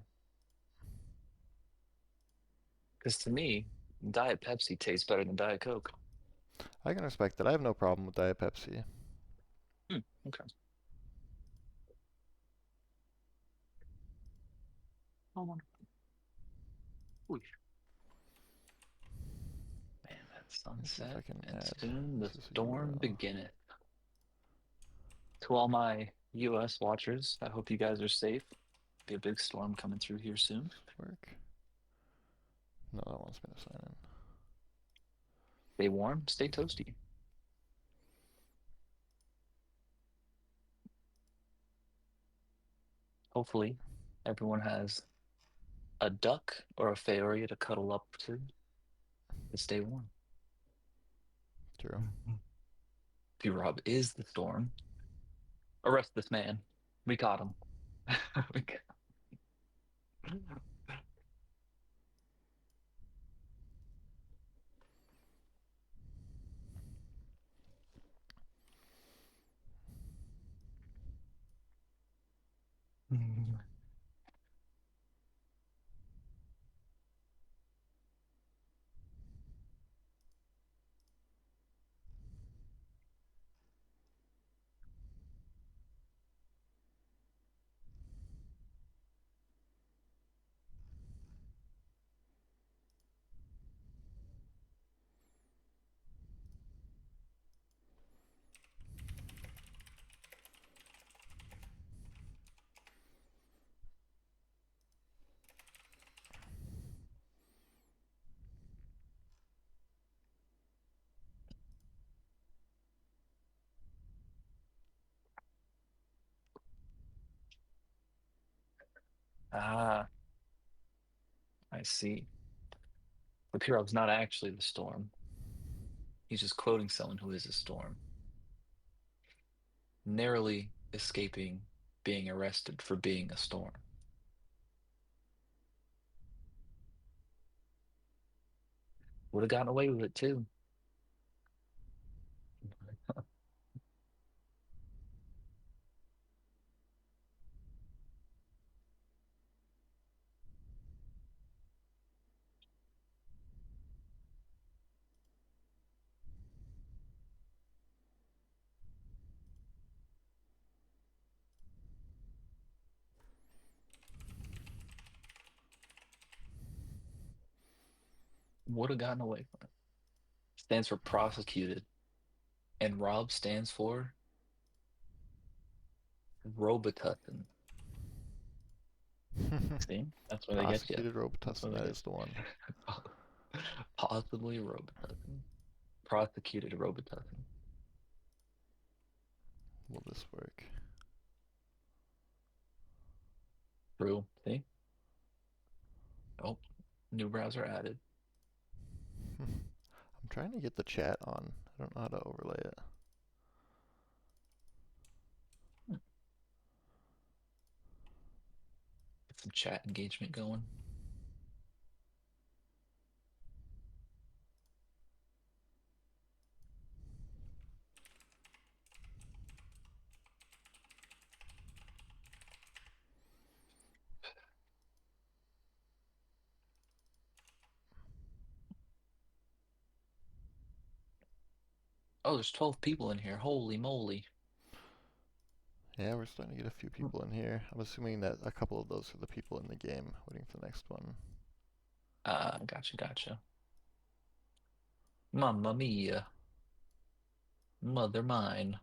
Because to me, Diet Pepsi tastes better than Diet Coke. I can respect that. I have no problem with Diet Pepsi. Hmm, okay. Oh, wonderful. Ooh, man, that Let me see if sunset, I can and add soon the this as a storm URL. beginneth. To all my US watchers, I hope you guys are safe. Be a big storm coming through here soon. Does this work? No, that wants me to sign in. Stay warm, stay toasty. Hopefully, everyone has a duck or a fairy to cuddle up to stay warm. True. P-Rob is the storm. Arrest this man. We caught him. We got- Ah, I see. The P-Rob's not actually the storm. He's just quoting someone who is a storm, narrowly escaping being arrested for being a storm. Would have gotten away with it too. Would have gotten away from it. Stands for prosecuted, and Rob stands for Robitussin. See, that's where they get you. Prosecuted That's where Robitussin, they that get is the one. you. Possibly Robitussin. Prosecuted Robitussin. Will this work? True. See? Oh, new browser added. I'm trying to get the chat on. I don't know how to overlay it. Hmm, Get some chat engagement going. Oh, there's 12 people in here. Holy moly. Yeah, we're starting to get a few people in here. I'm assuming that a couple of those are the people in the game waiting for the next one. Gotcha, gotcha. Mamma mia. Mother mine.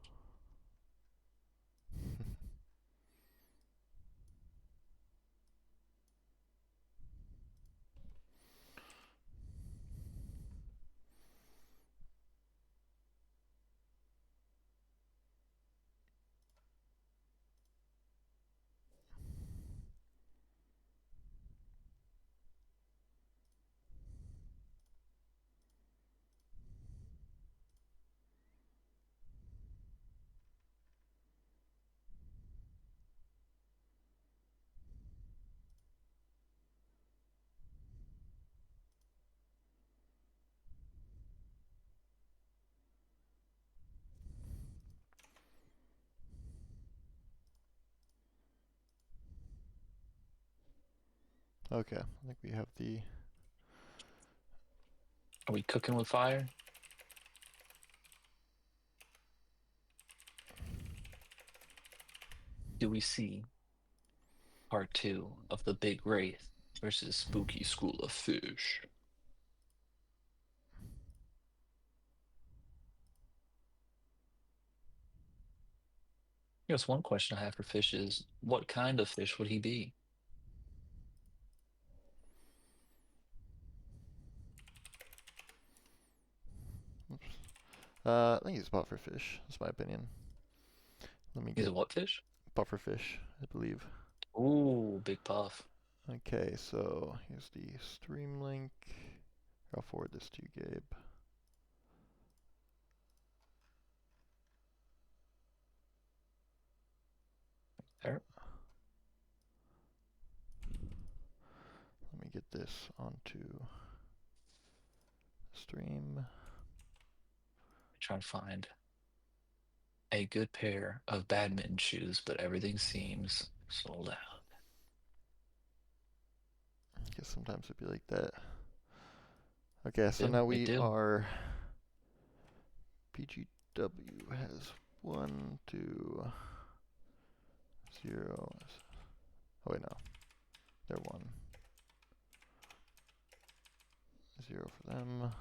Okay, I think we have the. Are we cooking with fire? Do we see part two of the Big Wraith versus Spooky School of Fish? I guess one question I have for Fish is, what kind of fish would he be? Oops. I think he's pufferfish. That's my opinion. Let me He's get a what fish? pufferfish, I believe. Ooh, big puff. Okay, so here's the stream link. I'll forward this to you, Gabe. There. Let me get this onto stream. Trying to find a good pair of badminton shoes, but everything seems sold out. I guess sometimes it'd be like that. Okay, so Do now it we do? are. PGW has 1, 2, 0. Oh, wait, no. They're 1. 0 for them.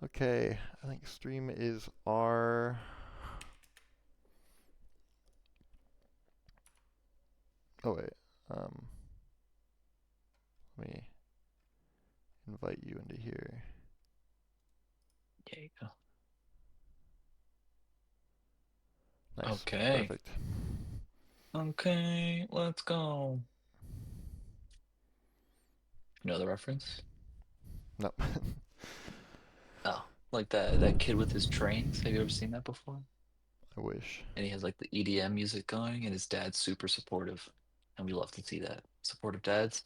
Okay, I think stream is R. Oh, wait. Um, Let me invite you into here. There you go. Nice. Okay. Perfect. Okay, let's go. You know the reference? No. Oh, like that kid with his trains. Have you ever seen that before? I wish. And he has like the EDM music going, and his dad's super supportive. And we love to see that. Supportive dads,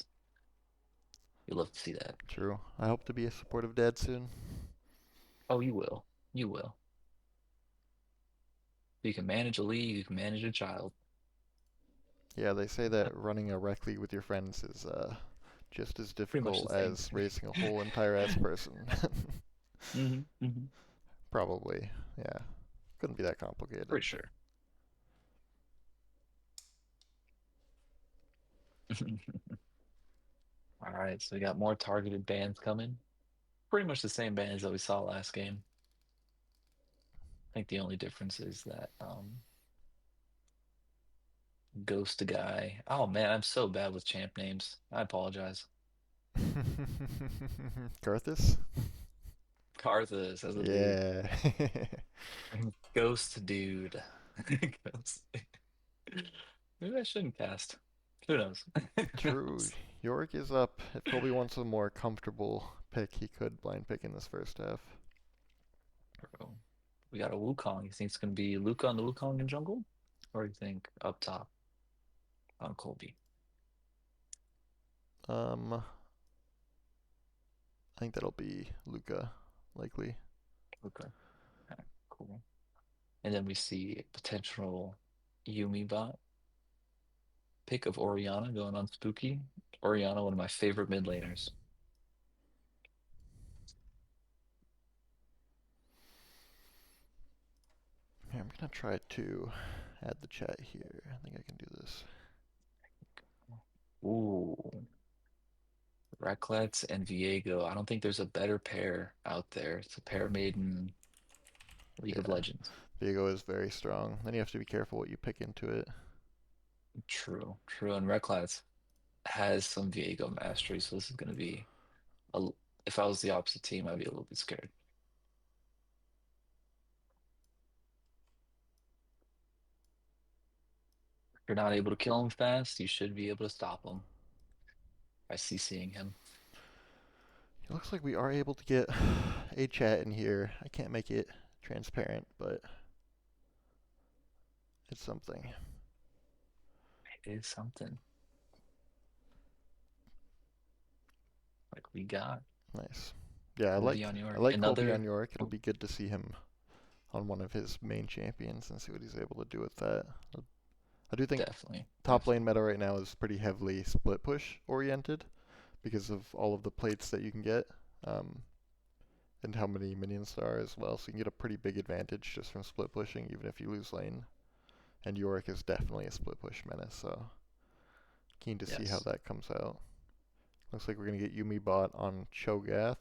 we love to see that. True. I hope to be a supportive dad soon. Oh, you will. You will. You can manage a league, you can manage a child. Yeah, they say that running a rec league with your friends is just as Pretty much difficult the same as thing. raising a whole entire ass person. Hmm. Probably. Yeah. Couldn't be that complicated. Pretty sure. All right, so we got more targeted bans coming. Pretty much the same bans that we saw last game. I think the only difference is that Ghost guy. Oh man, I'm so bad with champ names. I apologize. Karthus? Karthus as a dude. Yeah. Ghost dude. Ghost. Maybe I shouldn't cast. Who knows? Who True. knows? Yorick is up. If Colby wants a more comfortable pick, he could blind pick in this first half. Bro. We got a Wukong. You think it's gonna be Luca on the Wukong in jungle? Or you think up top on Colby? I think that'll be Luca, likely. Okay. Okay, cool. And then we see potential Yumi bot pick of Oriana going on Spooky. Oriana, one of my favorite mid laners. Here, I'm gonna try to add the chat here. I think I can do this. Ooh, Recklets and Viego. I don't think there's a better pair out there. It's a pair made in League of Yeah, Legends. Viego is very strong. Then you have to be careful what you pick into it. True, true. And Recklets has some Viego mastery, so this is going to be a. If I was the opposite team, I'd be a little bit scared. If you're not able to kill him fast, you should be able to stop him by CCing him. It looks like we are able to get a chat in here. I can't make it transparent, but it's something. It is something like we got Nice. Yeah, Colby on I York. like Colby on Another. York. It'll be good to see him on one of his main champions and see what he's able to do with that. I do think Definitely, top lane definitely. meta right now is pretty heavily split push oriented because of all of the plates that you can get, um, and how many minions there are as well. So you can get a pretty big advantage just from split pushing, even if you lose lane. And Yorick is definitely a split push menace, so keen to see how Yes. that comes out. Looks like we're gonna get Yumi bot on Cho'Gath.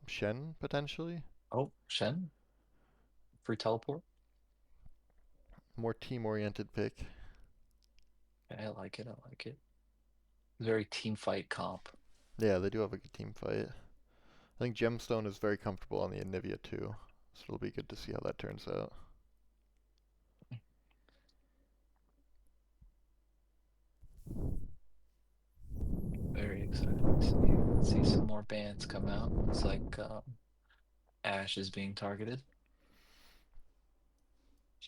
Shen potentially. Oh, Shen, free teleport. More team-oriented pick. Okay, I like it. I like it. Very team fight comp. Yeah, they do have a good team fight. I think Gemstone is very comfortable on the Anivia too, so it'll be good to see how that turns out. Very excited to see some more bands come out. Looks like Ash is being targeted.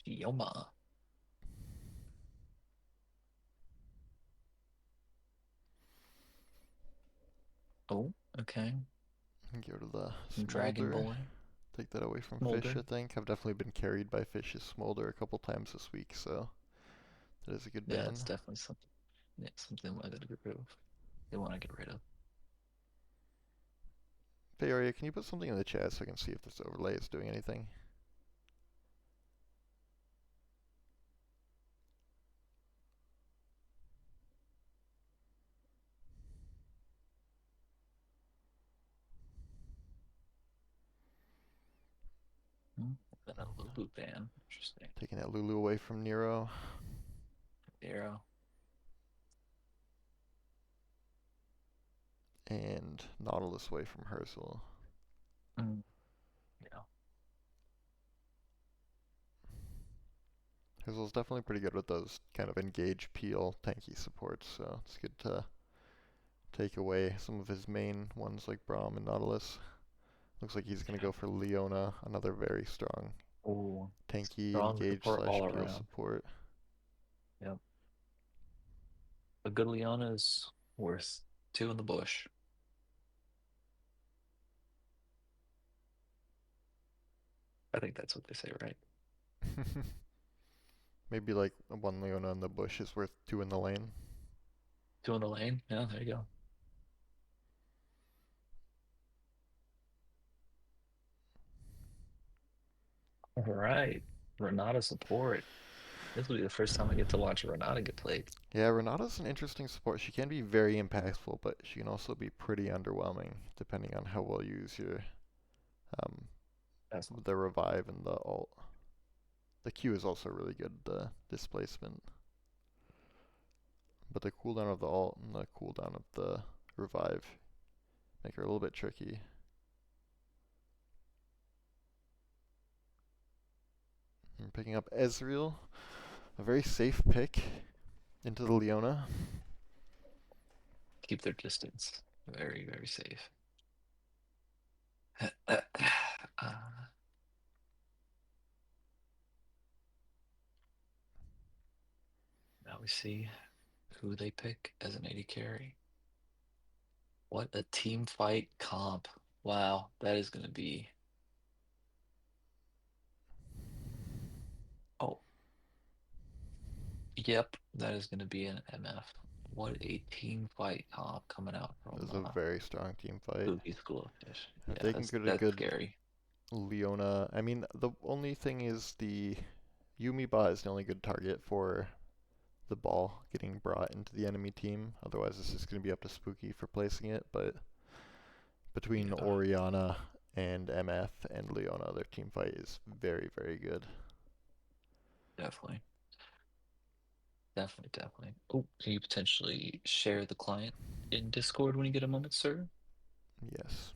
Yoma. Oh, okay. Get rid of the Some Dragon Smolder. Boy. Take that away from Fish, I Smolder. think. I've definitely been carried by Fish's Smolder a couple times this week, so that is a good Yeah, ban. it's definitely something. Yeah, something I gotta get rid of. They want to get rid of. Peoria, can you put something in the chat so I can see if this overlay is doing anything? Hmm? Then a Lulu ban. Interesting. Taking that Lulu away from Nero. Arrow. And Nautilus away from Herzl. Mm, yeah. Herzl's definitely pretty good with those kind of engage peel tanky supports, so it's good to take away some of his main ones like Braum and Nautilus. Looks like he's going to Yeah. go for Leona, another very strong Oh, tanky strong engage support slash all peel around. support. Yep. A good Leona is worth two in the bush. I think that's what they say, right? Maybe like one Leona in the bush is worth two in the lane. Two in the lane. Yeah, there you go. All right. Renata support. This will be the first time I get to watch Renata get played. Yeah, Renata's an interesting support. She can be very impactful, but she can also be pretty underwhelming depending on how well you use your um, That's the revive and the ult. The Q is also really good, the displacement. But the cooldown of the ult and the cooldown of the revive make her a little bit tricky. I'm picking up Ezreal, a very safe pick into the Leona. keep their distance. Very, very safe. uh, now we see who they pick as an AD carry. What a team fight comp. Wow, that is going to be. Oh, yep, that is going to be an MF. What a team fight comp coming out This from is a very strong team fight. Spooky School of Fish. If Yeah, they can get a that's good scary. Leona, I mean, the only thing is the Yumi bot is the only good target for the ball getting brought into the enemy team. Otherwise, it's just going to be up to Spooky for placing it. But between Yeah, Oriana and MF and Leona, their team fight is very, very good. definitely. Definitely, definitely. Oh, can you potentially share the client in Discord when you get a moment, sir? Yes.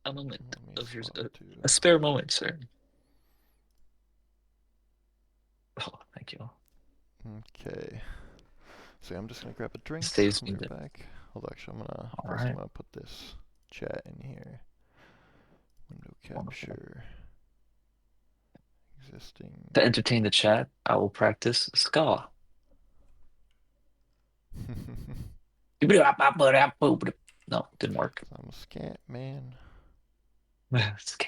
A moment Let me of yours, swap to. a spare moment, sir. Oh, thank you. Okay. So I'm just gonna grab a drink. Saves I'll be me right the. back. Hold on, actually, I'm gonna All first I'm right, gonna put this chat in here. Window wonderful. capture. Existing. To entertain the chat, I will practice ska. No, didn't work. I'm a scat man. Ska.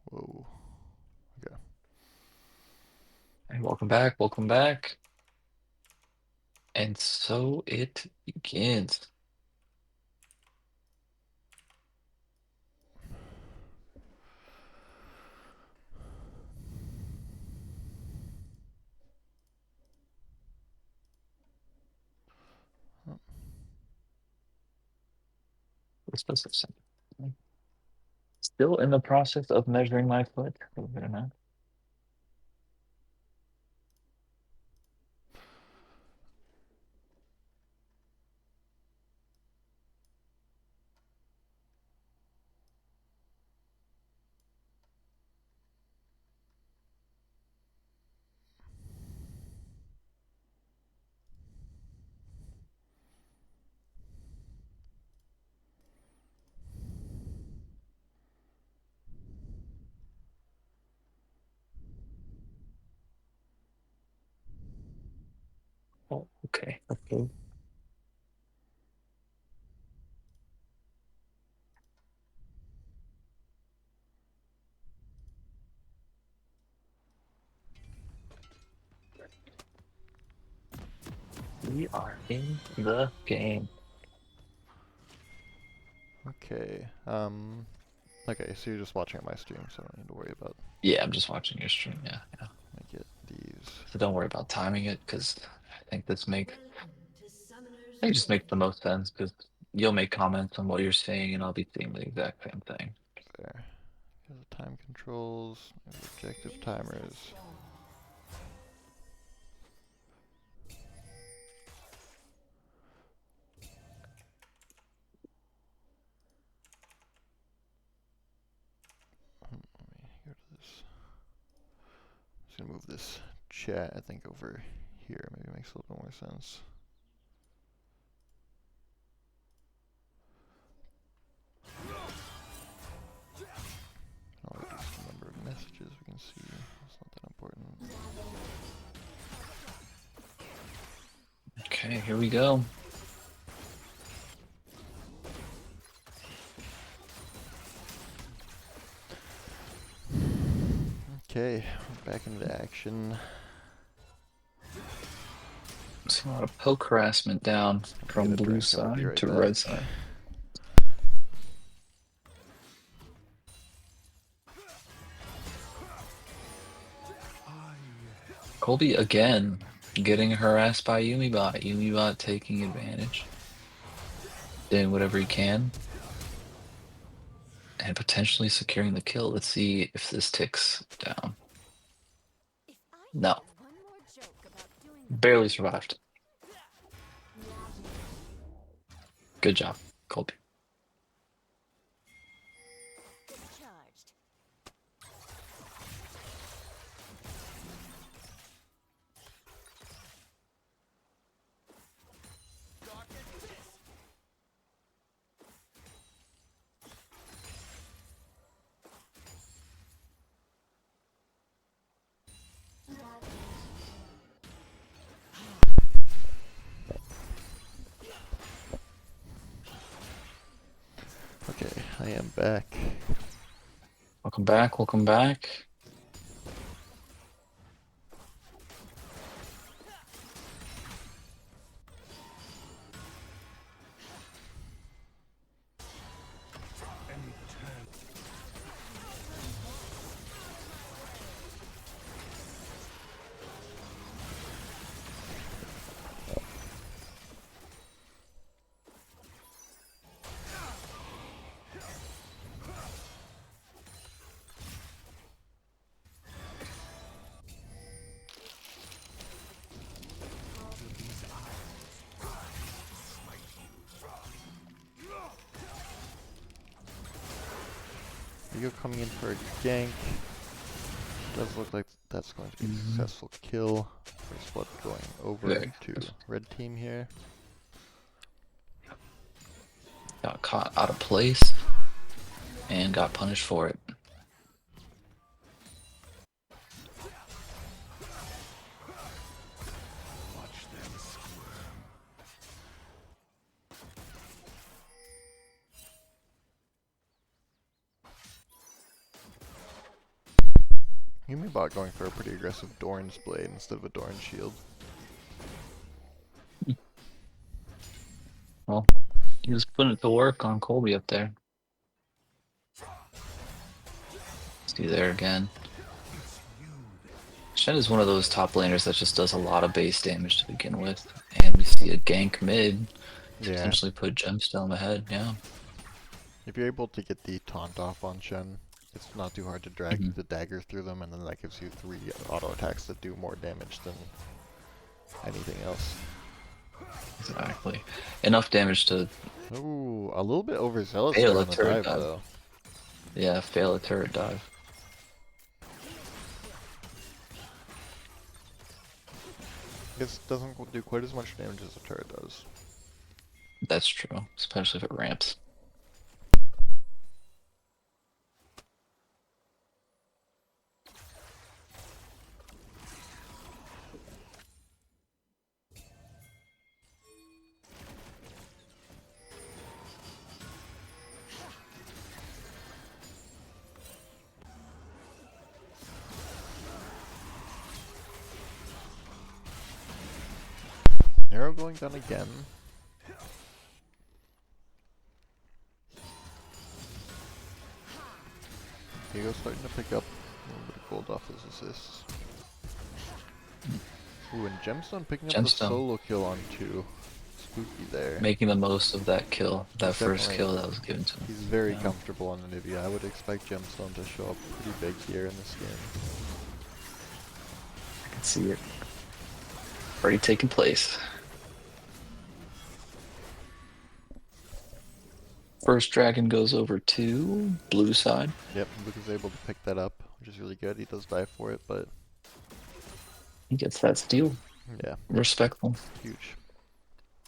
Whoa. Okay. And welcome back, welcome back. And so it begins. Oh, What's supposed to say? Still in the process of measuring my foot, believe it or not. Oh, okay. Okay. We are in the game. okay. Okay, so you're just watching my stream, so I don't need to worry about Yeah, I'm just watching your stream. Yeah, yeah. I get these. So don't worry about timing it, because I think I think it just makes the most sense, because you'll make comments on what you're saying, and I'll be seeing the exact same thing. There. Here's the time controls, there's objective timers. Let me go to this. I'm just gonna move this chat, I think, over here. Maybe it makes a little bit more sense. I'll reduce the number of messages we can see. It's not that important. Okay, here we go. Okay, we're back into action. Seeing a lot of poke harassment down from the blue drink's gonna be side right to back. red side. Colby again getting harassed by Yumibot. Yumibot taking advantage, doing whatever he can, and potentially securing the kill. Let's see if this ticks down. No, barely survived. Good job, Colby. Okay, I am back. Welcome back, welcome back. Rio coming in for a gank. Does look like that's going to be a successful kill. First blood going over Very to good. red team here. Got caught out of place and got punished for it. Yumibot going for a pretty aggressive Doran's Blade instead of a Doran's Shield. Well, he was putting it to work on Colby up there. See there again. Shen is one of those top laners that just does a lot of base damage to begin with. And we see a gank mid to Yeah. potentially put Gemstone ahead, yeah. If you're able to get the taunt off on Shen, it's not too hard to drag the dagger through them, and then that gives you 3 auto attacks that do more damage than anything else. Exactly. Enough damage to Ooh, a little bit overzealous fail there a on the turret dive, dive. though. Yeah, fail a turret dive. This doesn't do quite as much damage as a turret does. That's true, especially if it ramps. Arrow going down again. Diego's starting to pick up a little bit of gold off his assists. Ooh, and Gemstone picking up the Gemstone. solo kill on 2. Spooky there. Making the most of that kill, that He's first definitely- kill that was given to him. He's very comfortable on Anivia. I would expect Gemstone to show up pretty big here in this game. I can see it already taking place. First dragon goes over to blue side. Yep, Luke is able to pick that up, which is really good. He does die for it, but He gets that steal. yeah, Respectful. huge.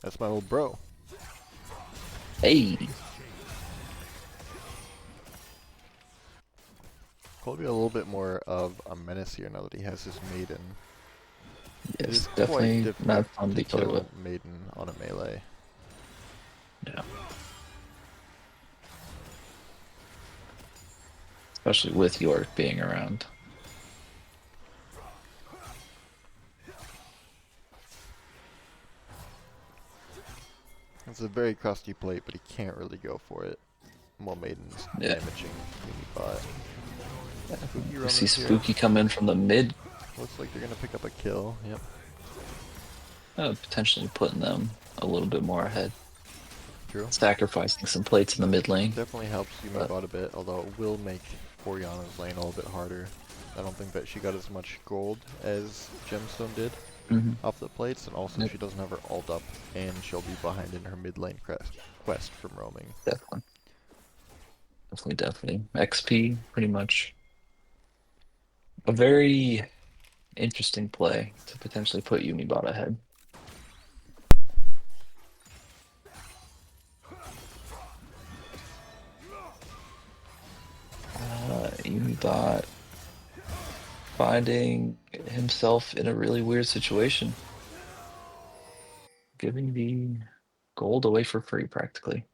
That's my old bro. Hey, Colby a little bit more of a menace here now that he has his maiden. It yes, is quite definitely difficult not fun to to play kill with. maiden on a melee. Yeah. Especially with York being around. It's a very crusty plate, but he can't really go for it. While Maiden's Yeah. damaging Unibot. Spooky You Roman's see here. Spooky come in from the mid, Looks like they're gonna pick up a kill. Yep. potentially putting them a little bit more ahead. True. Sacrificing some plates in the mid lane. Definitely helps Unibot a bit, although it will make Oriana's lane a little bit harder. I don't think that she got as much gold as Gemstone did off the plates, and also Yep. she doesn't have her ult up, and she'll be behind in her mid lane quest from roaming. Definitely. Definitely. XP, pretty much. A very interesting play to potentially put Unibot ahead. Unibot finding himself in a really weird situation. Giving the gold away for free, practically.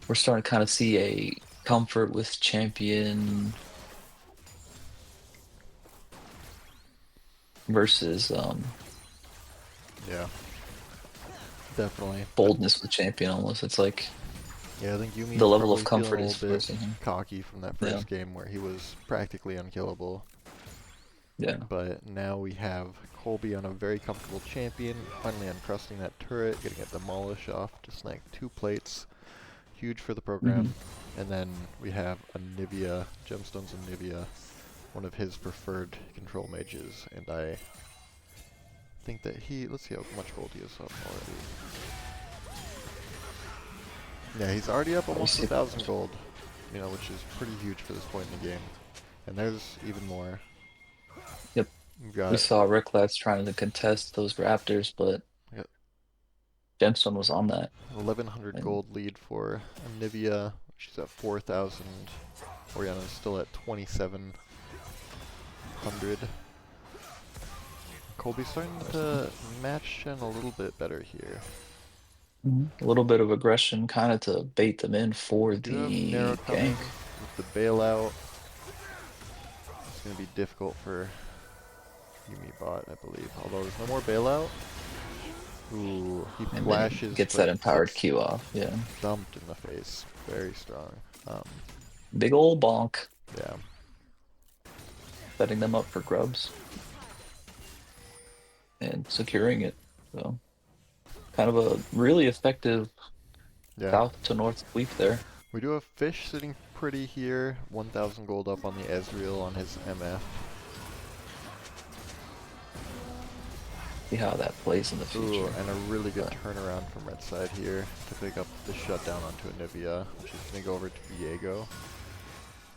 We're starting to kind of see a comfort with champion versus Yeah. Definitely. boldness with champion almost. It's like Yeah, I think Yumi's the level of probably comfort feeling a is little forcing him. bit cocky from that first game where he was practically unkillable. Yeah. But now we have Colby on a very comfortable champion, finally uncrusting that turret, getting a demolish off to snag 2 plates. Huge for the program. And then we have Anivia, Gemstone's Anivia, one of his preferred control mages, and I think that let's see how much gold he is up already. Yeah, he's already up almost 1,000 gold, which is pretty huge for this point in the game. And there's even more. Yep. We've We got, saw Ricklats trying to contest those Raptors, but we got Gemstone was on that. 1100 And gold lead for Anivia. She's at 4,000. Oriana's still at 2,700. Colby's starting to match Chen a little bit better here. a little bit of aggression kind of to bait them in for We do have Nero the coming gank. with the bailout. It's going to be difficult for Yumi bot, I believe. Although there's no more bailout. Ooh, he And then he flashes, gets but that empowered gets Q off. Yeah. dumped in the face. Very strong. Big old bonk, Yeah. setting them up for grubs and securing it. So kind of a really effective Yeah. south to north sweep there. We do have Fish sitting pretty here. 1,000 gold up on the Ezreal on his MF. See how that plays in the Ooh, future. and a really good But turnaround from red side here to pick up the shutdown onto Anivia, which is going to go over to Viego.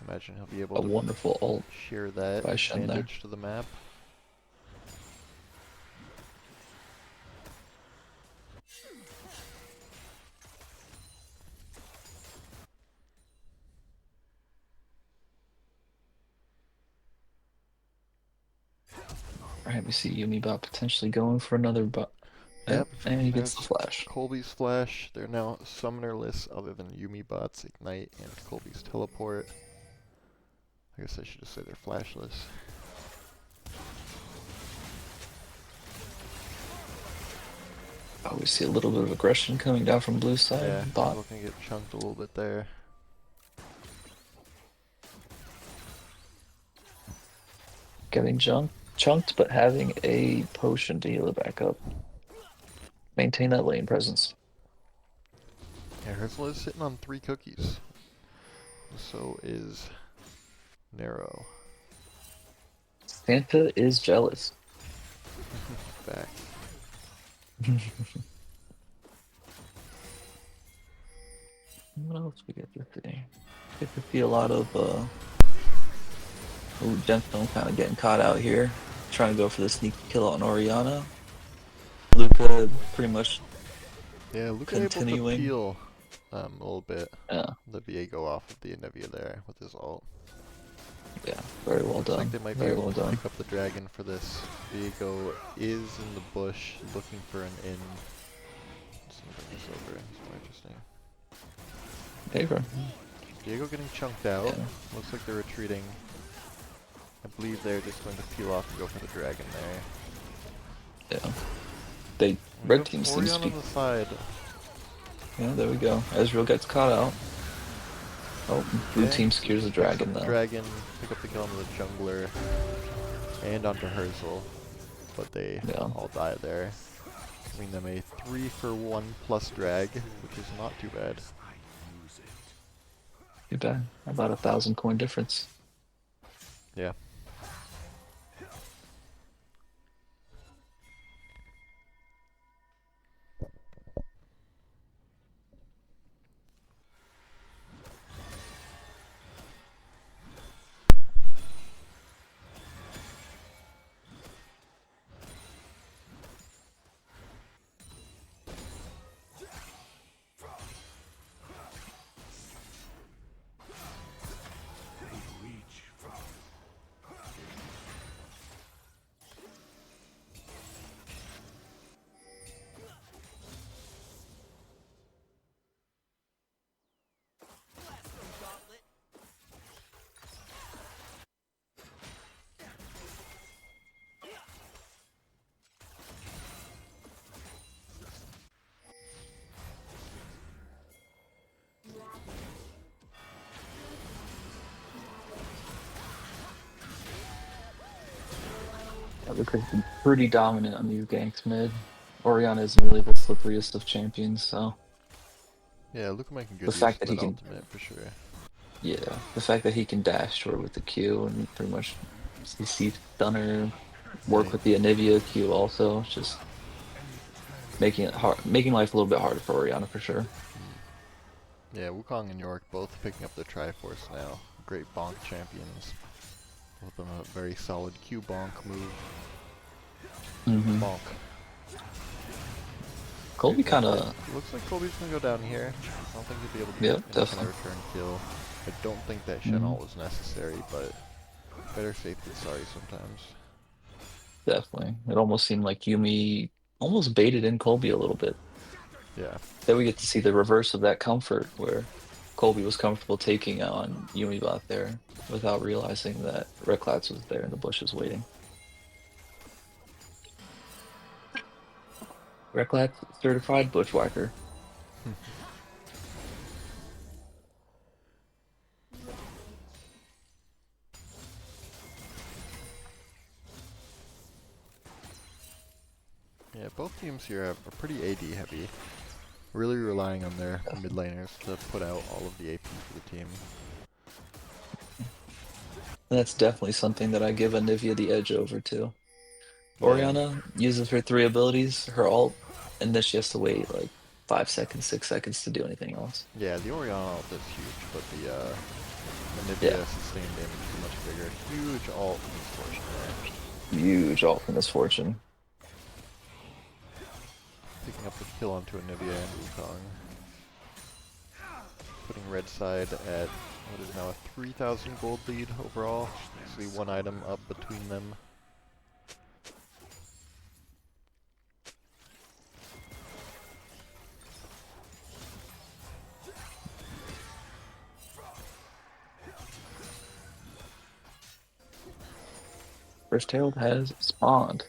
Imagine he'll be able a to wonderful ult share that by Shen there. advantage to the map. All right, we see Yumi bot potentially going for another bot. Yep, Yep, and he gets there's the flash. Colby's flash. They're now summonerless other than Yumi bots, Ignite, and Colby's teleport. I guess I should just say they're flashless. Oh, we see a little bit of aggression coming down from blue Yeah, side. Bot looking to get chunked a little bit there. getting chunked, but having a potion to heal it back up. Maintain that lane presence. Yeah, Herzl is sitting on 3 cookies. So is Nero. Santa is jealous. Back. What else we get to see? Get to see a lot of ooh, Gemstone kind of getting caught out here. Trying to go for the sneaky kill on Oriana. Luca pretty much Yeah, Luca able to continuing. peel a little bit Yeah, the Viego off of the Anivia there with his ult. yeah, very well Looks like done. they might be Very able well to done. pick up the dragon for this. Viego is in the bush looking for an in. Let's bring this over. It's more interesting. Paper. Viego getting chunked out. Yeah. Looks like they're retreating. I believe they're just going to peel off and go for the dragon there. Yeah. We Red have team seems Orion to on be. the side. Yeah, there we go. Ezreal gets caught out. Oh, blue Okay, team secures the picks up dragon the though. dragon, pick up the kill on the jungler, and onto Herzl. But they Yeah. all die there. Giving them a 3-for-1 plus drag, which is not too bad. Too bad. About 1,000 coin difference. Yeah. Yeah, Luca's been pretty dominant on these ganks mid. Oriana isn't really the slipperiest of champions, so Yeah, Luca making the good use fact of that he that can, ultimate for sure. yeah, the fact that he can dash short with the Q and pretty much CC stunner, Yeah, work with the Anivia Q also, just making it hard, making life a little bit harder for Oriana for sure. yeah, Wukong and York both picking up the Triforce now. Great bonk champions. with a very solid Q bonk move. Mm-hmm. Bonk. Colby Here's kind Wraith. of, Looks like Colby's gonna go down here. I don't think he'll be able to get yep, any kind of definitely. return kill. I don't think that Shen Mm-hmm. ult was necessary, but better safe than sorry sometimes. Definitely. It almost seemed like Yumi almost baited in Colby a little bit. Yeah. Then we get to see the reverse of that comfort, where Colby was comfortable taking on Yumi bot there without realizing that Rek'Lats was there in the bushes waiting. Rek'Lats certified bushwhacker. Yeah, both teams here are pretty AD heavy. Really relying on their mid laners to put out all of the AP for the team. And that's definitely something that I give Anivia the edge over to. Yeah. Orianna uses her three abilities, her ult, and then she has to wait like 5 seconds, 6 seconds to do anything else. Yeah, the Orianna ult is huge, but the Yeah, Anivia sustained damage is much bigger. Huge ult misfortune there. huge ult from Misfortune. Picking up the kill onto Anivia and Wukong. Putting red side at what is now a 3,000 gold lead overall. See one item up between them. First Herald has spawned.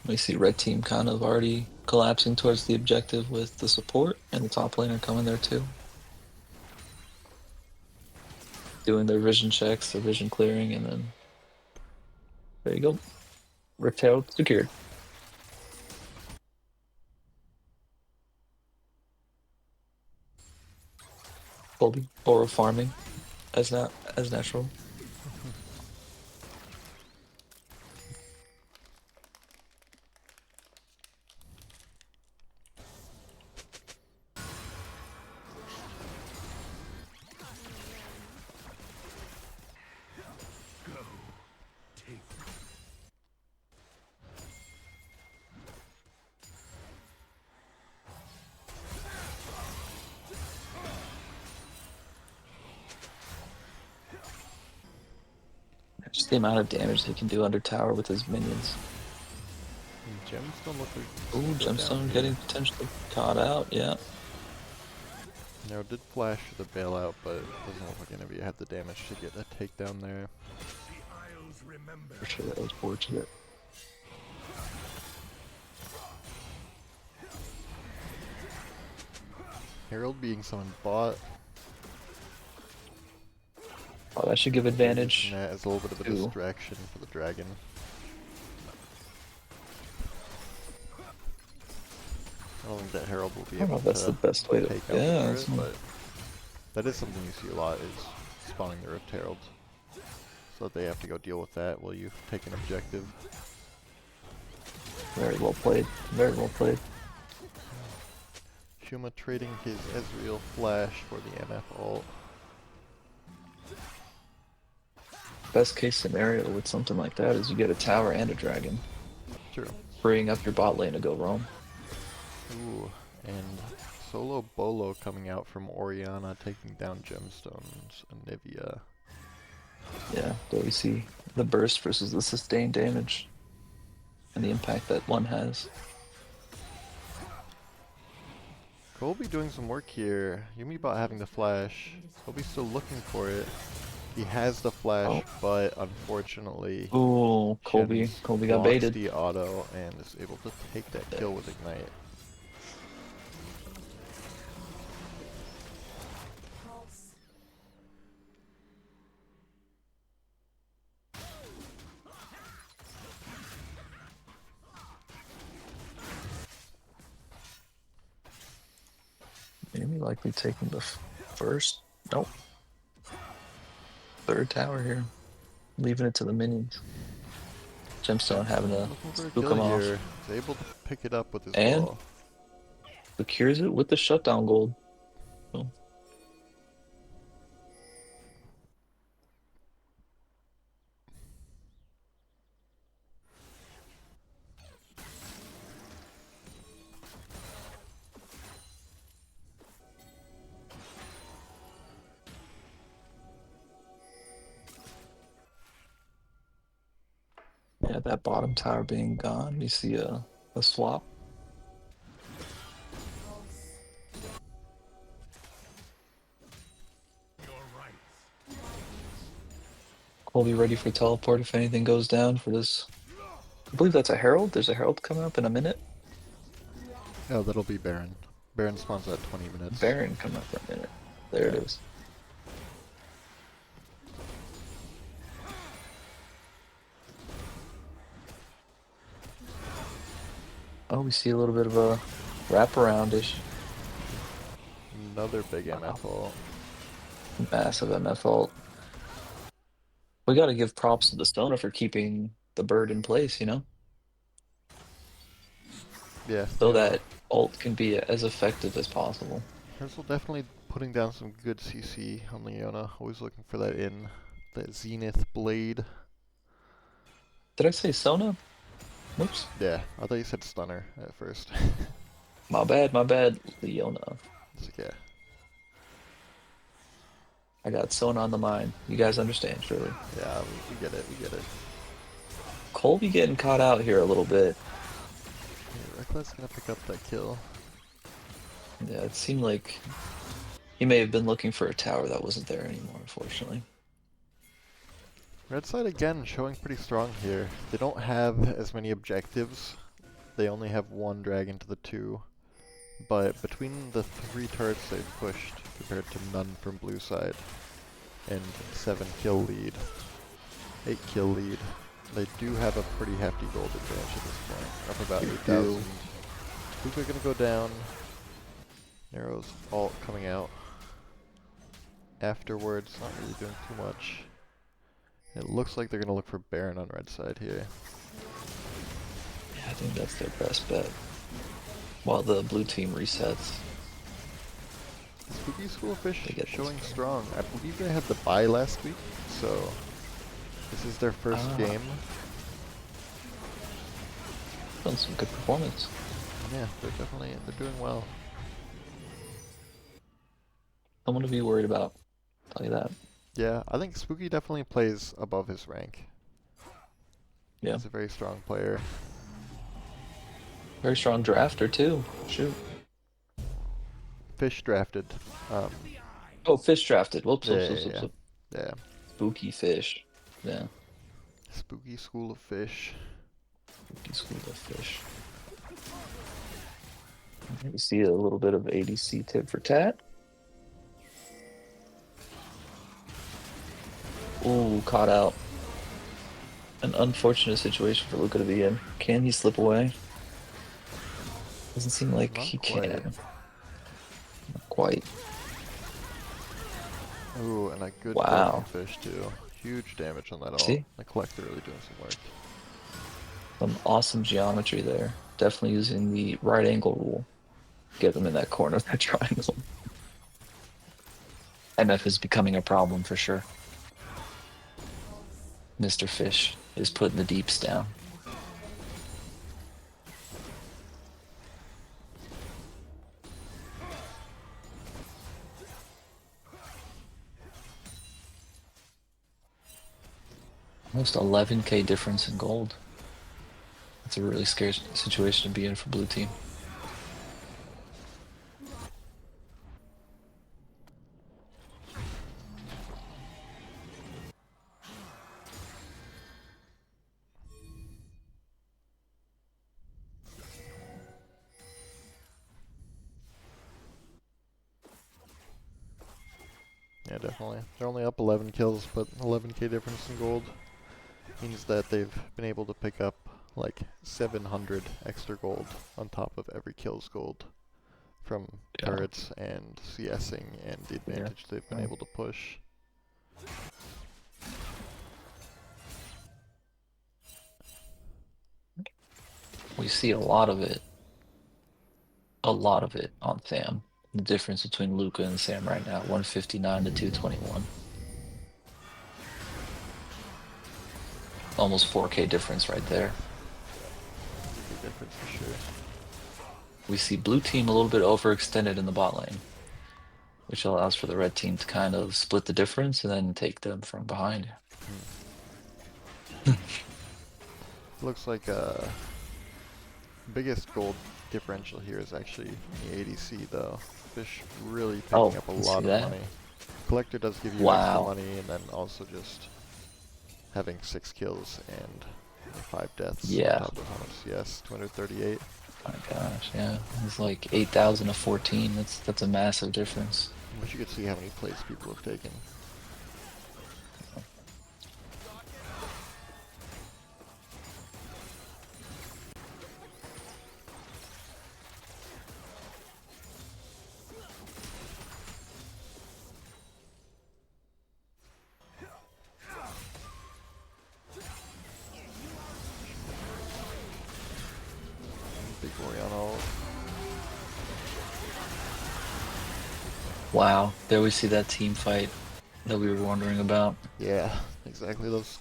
We see red team kind of already collapsing towards the objective with the support and the top laner coming there too. Doing their vision checks, their vision clearing, and then there you go. Rift Herald secured. Colby, or farming as not as natural. Just the amount of damage he can do under tower with his minions. Gemstone look like Ooh, go down Gemstone here. getting potentially caught out, yeah. Now did flash for the bailout, but it doesn't look like Anivia had the damage to get a takedown there. For sure, that was fortunate. Herald being summoned bot. Oh, that should give Using advantage that as a little bit of a to. distraction for the dragon. I don't think that Herald will be I don't know able if that's the to best way to. take out Yeah, the turret, but that is something you see a lot, is spawning the Rift Herald. So that they have to go deal with that while you take an objective. very well played. Very well played. Shuma trading his Ezreal flash for the MF ult. Best case scenario with something like that is you get a tower and a dragon, True. freeing up your bot lane to go roam. Ooh, and solo Bolo coming out from Orianna taking down Gemstones, Anivia. Yeah, so we see the burst versus the sustained damage and the impact that one has. Colby doing some work here. Yumibot having the flash. Colby's still looking for it. He has the flash, but unfortunately, Oh, Colby Shen's got blocks baited. the auto and is able to take that kill with Ignite. Maybe likely taking the first, nope, third tower here, leaving it to the minions. Gemstone having to Looking for a spook kill him off, here. He's able to pick it up with his and wall. secures it with the shutdown gold. So, Yeah, that bottom tower being gone, we see a swap. We'll be ready for teleport if anything goes down for this. I believe that's a herald. There's a herald coming up in a minute. Oh, that'll be Baron. Baron spawns at 20 minutes. Baron coming up for a minute. There it Yeah. is. Oh, we see a little bit of a wraparound-ish. Another big Wow. MF ult. Massive MF ult. We got to give props to the Stona for keeping the bird in place, you know? Yeah, So they are. that ult can be as effective as possible. Herzl definitely putting down some good CC on Leona. Always looking for that in. That Zenith Blade. Did I say Sona? Whoops. Yeah, I thought you said Stunner at first. My bad, Leona. It's like, yeah. I got Sona on the mind. You guys understand, surely. Yeah, we get it, we get it. Colby getting caught out here a little bit. Yeah, Reckless gonna pick up that kill. Yeah, it seemed like he may have been looking for a tower that wasn't there anymore, unfortunately. Red side again showing pretty strong here. They don't have as many objectives. They only have one dragon to the two. But between the 3 turrets they've pushed compared to none from blue side and 7 kill lead, 8 kill lead, they do have a pretty hefty gold advantage at this point. Up about 8,000. Puka gonna go down. Narrow's ult coming out. Afterwards, not really doing too much. It looks like they're gonna look for Baron on red side here. Yeah, I think that's their best bet. While the blue team resets. Spooky School of Fish They get showing this. strong. I believe they had the bye last week, so this is their first game. Done some good performance. Yeah, they're doing well. Someone to be worried about. I'll tell you that. Yeah, I think Spooky definitely plays above his rank. Yeah. He's a very strong player. Very strong drafter too. Shoot. Fish drafted. Um, Oh, fish drafted. Whoops, yeah, whoops, yeah, whoops, whoops, yeah. whoops. Yeah. Spooky fish. Yeah. Spooky School of Fish. Spooky school of fish. You see a little bit of ADC tip for tat. Ooh, caught out. An unfortunate situation for Luca to be in. Can he slip away? Doesn't seem like Not he quite. can. Not quite. Ooh, and a good Wow. golden fish too. Huge damage on that ult. See? The collector really doing some work. Some awesome geometry there. Definitely using the right angle rule. Get them in that corner of that triangle. MF is becoming a problem for sure. Mr. Fish is putting the deeps down. Almost 11k difference in gold. That's a really scary situation to be in for blue team. Yeah, definitely. They're only up 11 kills, but 11k difference in gold means that they've been able to pick up like 700 extra gold on top of every kill's gold from turrets and CSing and the advantage they've been able to push. We see a lot of it. A lot of it on Sam. The difference between Luca and Sam right now, 159 to 221. Almost 4k difference right there. Big difference for sure. We see blue team a little bit overextended in the bot lane, which allows for the red team to kind of split the difference and then take them from behind. Looks like biggest gold differential here is actually the ADC though. Fish really picking Oh, up a let's see lot of that. money. Collector does give you extra Wow. money, and then also just having 6 kills and 5 deaths on Yeah. top of how much CS, 238. My gosh, yeah. It's like 8,000 to 14. That's a massive difference. I wish you could see how many plays people have taken. Big Oriana. Wow. There we see that team fight that we were wondering about. Yeah, exactly. Those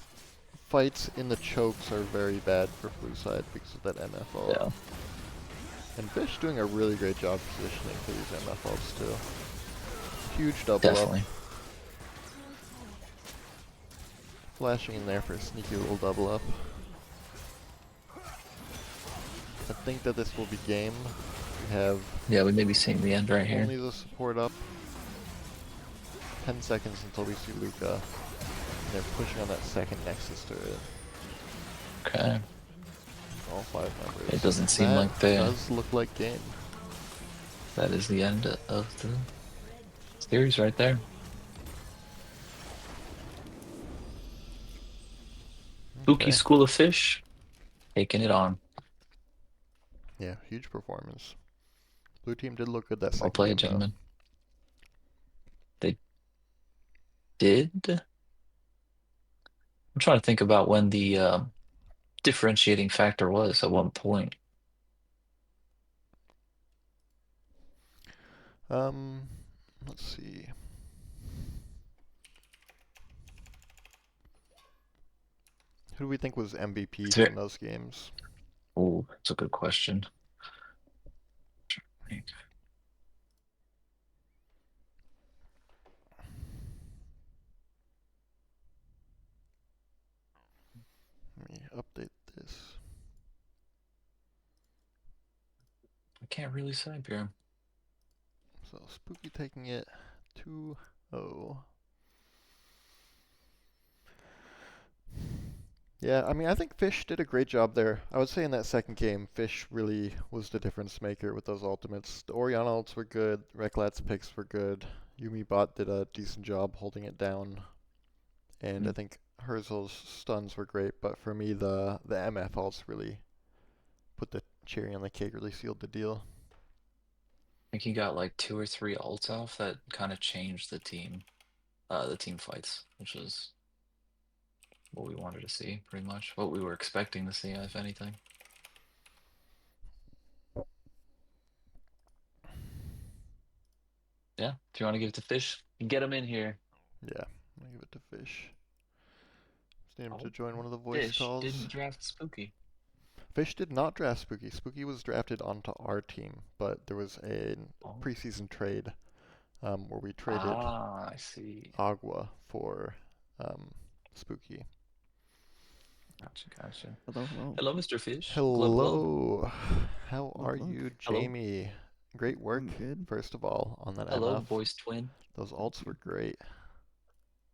fights in the chokes are very bad for blue side because of that MF ult. Yeah. And Fish doing a really great job positioning for these MF ults too. Huge double up. Definitely. Flashing in there for a sneaky little double up. I think that this will be game. We have Yeah, we may be seeing the end right here. only the support up. 10 seconds until we see Luca. And they're pushing on that second Nexus turret. Okay. All 5 members. It doesn't seem That like they... does look like game. That is the end of the series right there. Spooky Okay. School of Fish, taking it on. Yeah, huge performance. Blue team did look good that Well second played, game though. gentlemen. They did? I'm trying to think about when the differentiating factor was at one point. Let's see. Who do we think was MVP from those games? Oh, that's a good question. Let me update this. I can't really say, Pierre. So Spooky taking it 2-0. Yeah, I mean, I think Fish did a great job there. I would say in that second game, Fish really was the difference maker with those ultimates. The Oriana ults were good, Rek'Lat's picks were good, Yumi Bot did a decent job holding it down, and I think Herzl's stuns were great, but for me, the MF ults really put the cherry on the cake, really sealed the deal. I think he got like 2 or 3 ults off that kind of changed the team fights, which was what we wanted to see, pretty much. What we were expecting to see, if anything. Yeah, if you want to give it to Fish, get him in here. Yeah, I'm gonna give it to Fish. Just need him to Oh, join one of the voice Fish calls. didn't draft Spooky. Fish did not draft Spooky. Spooky was drafted onto our team, but there was a Oh. preseason trade where we traded I see. Agua for Spooky. Gotcha. Hello, hello. Hello, Mr. Fish. Glub, glub. Hello. How are Glub. you, Hello. Jamie? Great work, I'm good. first of all, on that Hello, MF. voice twin. Those ults were great.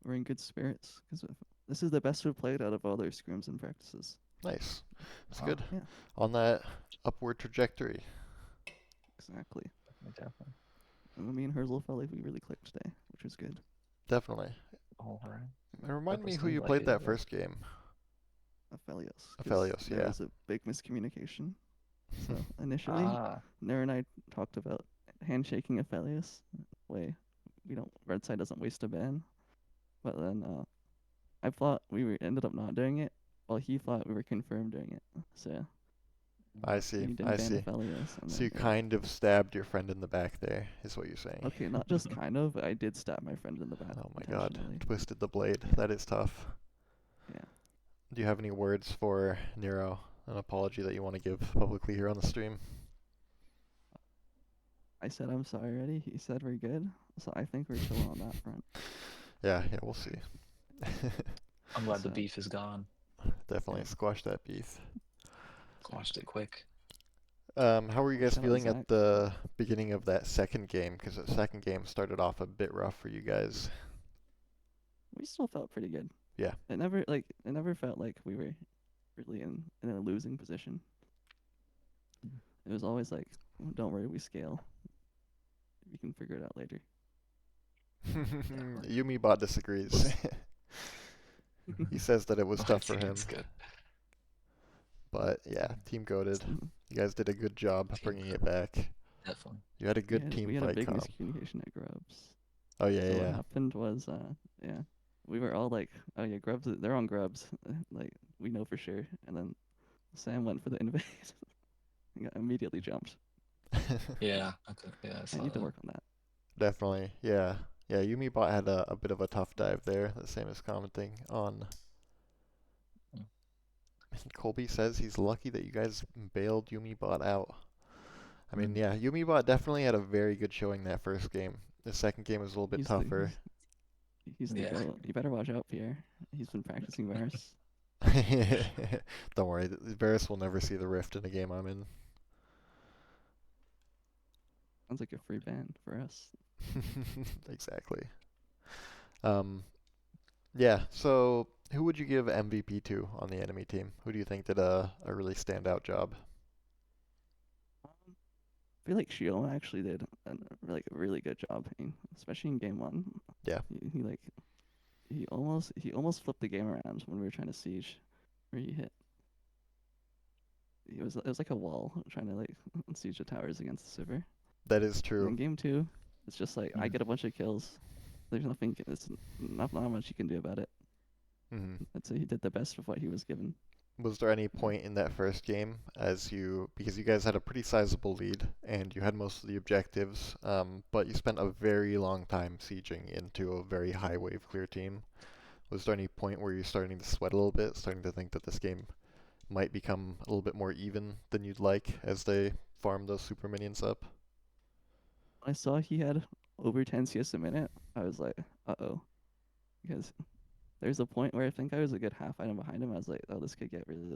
We're in good spirits because this is the best we've played out of all their scrims and practices. Nice. That's Wow. good. Yeah. On that upward trajectory. Exactly. Definitely. And me and Herzl felt like we really clicked today, which was good. Definitely. All right. And remind me That who you seems played like that it. first game. Aphelios. 'Cause Aphelios, there yeah. was a big miscommunication. So initially, Ah, Nair and I talked about handshaking Aphelios. Way Red side doesn't waste a ban. But then I thought ended up not doing it, while he thought we were confirmed doing it. So I see. he didn't I ban see. Aphelios. And So you then, kind of stabbed your friend in the back there, is what you're saying. Okay, not just kind of, but I did stab my friend in the back. Oh my god. intentionally. Twisted the blade. That is tough. Yeah. Do you have any words for Nero? An apology that you want to give publicly here on the stream? I said I'm sorry already. He said we're good. So I think we're chilling on that front. Yeah, we'll see. I'm glad the So- beef is gone. Definitely squash that beef. Squashed it quick. How were you guys Shout out feeling Zach. at the beginning of that second game? Because the second game started off a bit rough for you guys. We still felt pretty good. Yeah. It never felt like we were really in a losing position. It was always like, "Oh, don't worry, we scale. We can figure it out later." Yumi Bot disagrees. He says that it was I tough for think him. it's good. But yeah, team goated. You guys did a good job Team bringing it back. Definitely. You had a good team we had a fight big comp. miscommunication at Grubs. Oh yeah, So what yeah. happened was, yeah, we were all like, "Oh yeah, Grubs, they're on Grubs." Like we know for sure. And then Sam went for the invade and got immediately jumped. Yeah, I I saw need to that. work on that. Definitely, yeah. Yeah, Yumi Bot had a bit of a tough dive there, the same as commenting on. Mm. Colby says he's lucky that you guys bailed Yumi Bot out. I mean, Mm. yeah, Yumi Bot definitely had a very good showing that first game. The second game was a little bit He's tougher. he's the Yeah. goat. You better watch out, Pierre. He's been practicing Varus. Don't worry, Varus will never see the rift in a game I'm in. Sounds like a free ban for us. Exactly. Yeah, so who would you give MVP to on the enemy team? Who do you think did a really standout job? I feel like Shioma actually did a really good job, especially in game one. Yeah. He almost flipped the game around when we were trying to siege, where he hit. It was like a wall trying to like siege the towers against the server. That is And true. then game two, it's just like I Mm. get a bunch of kills. There's nothing. It's not much you can do about it. Hmm. I'd say he did the best with what he was given. Was there any point in that first game because you guys had a pretty sizable lead and you had most of the objectives, but you spent a very long time sieging into a very high wave clear team. Was there any point where you're starting to sweat a little bit, starting to think that this game might become a little bit more even than you'd like as they farm those super minions up? I saw he had over 10 CS a minute. I was like, uh-oh, because there's a point where I think I was a good half item behind him. I was like, oh, this could get really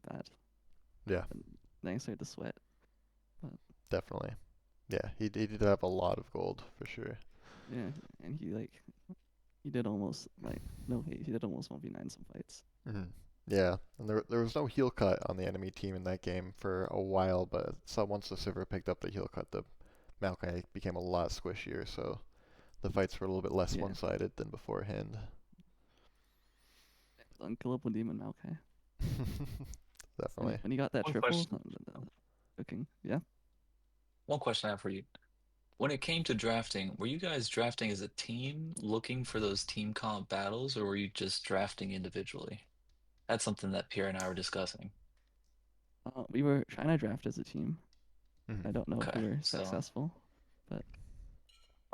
bad. Yeah, And then I started to sweat. But definitely. Yeah, he did have a lot of gold for sure. yeah, and he did almost like no hate. He did almost 1v9 some fights. Hmm. Yeah, and there was no heal cut on the enemy team in that game for a while, but so once the server picked up the heal cut, the Maokai became a lot squishier, so the fights were a little bit less Yeah. one-sided than beforehand. Unkillable demon Maokai. Definitely. When he got that One triple, question. cooking. Yeah. One question I have for you. When it came to drafting, were you guys drafting as a team, looking for those team comp battles, or were you just drafting individually? That's something that Pierre and I were discussing. We were trying to draft as a team. Mhm. I don't know if Okay, we were so successful, but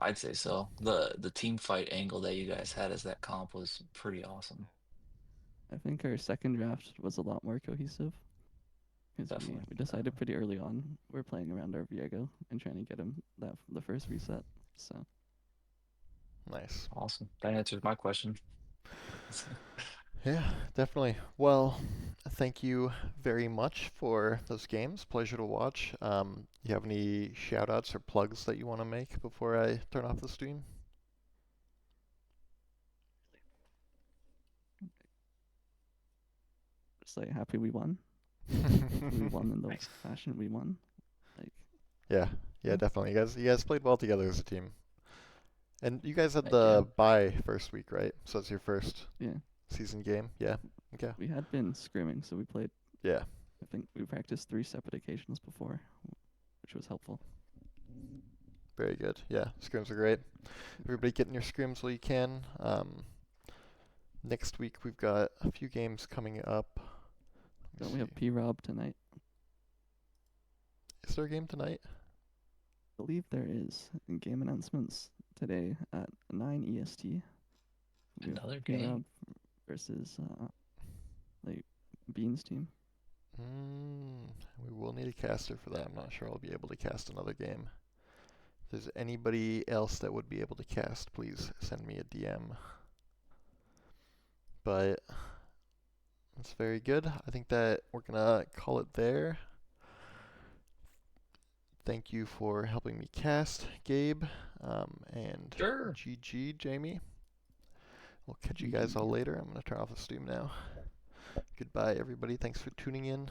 I'd say so. The team fight angle that you guys had as that comp was pretty awesome. I think our second draft was a lot more cohesive. Because Definitely. we decided pretty early on we're playing around our Viego and trying to get him the first reset. So Nice. Awesome. That answers my question. Yeah, definitely. Well, thank you very much for those games. Pleasure to watch. You have any shout outs or plugs that you want to make before I turn off the stream? just like happy we won. We won in the Nice. fashion we won. Like Yeah, Yeah. definitely. You guys played well together as a team. And you guys had Heck the bye first week, right? So it's your first yeah, season game. Yeah. Okay. we had been scrimming, so we played. Yeah. I think we practiced 3 separate occasions before, which was helpful. Very good. Yeah, scrims are great. Everybody get in your scrims while you can. Next week we've got a few games coming up. Let me Don't we have see. P-Rob tonight? Is there a game tonight? I believe there is game announcements today at 9 EST. We have Another P-Rob game. versus like Bean's team. We will need a caster for that. I'm not sure I'll be able to cast another game. If there's anybody else that would be able to cast, please send me a DM. But That's very good. I think that we're gonna call it there. Thank you for helping me cast, Gabe, and Sure. GG, Jamie. We'll catch you GG. guys all later. I'm gonna turn off the stream now. Goodbye, everybody. Thanks for tuning in.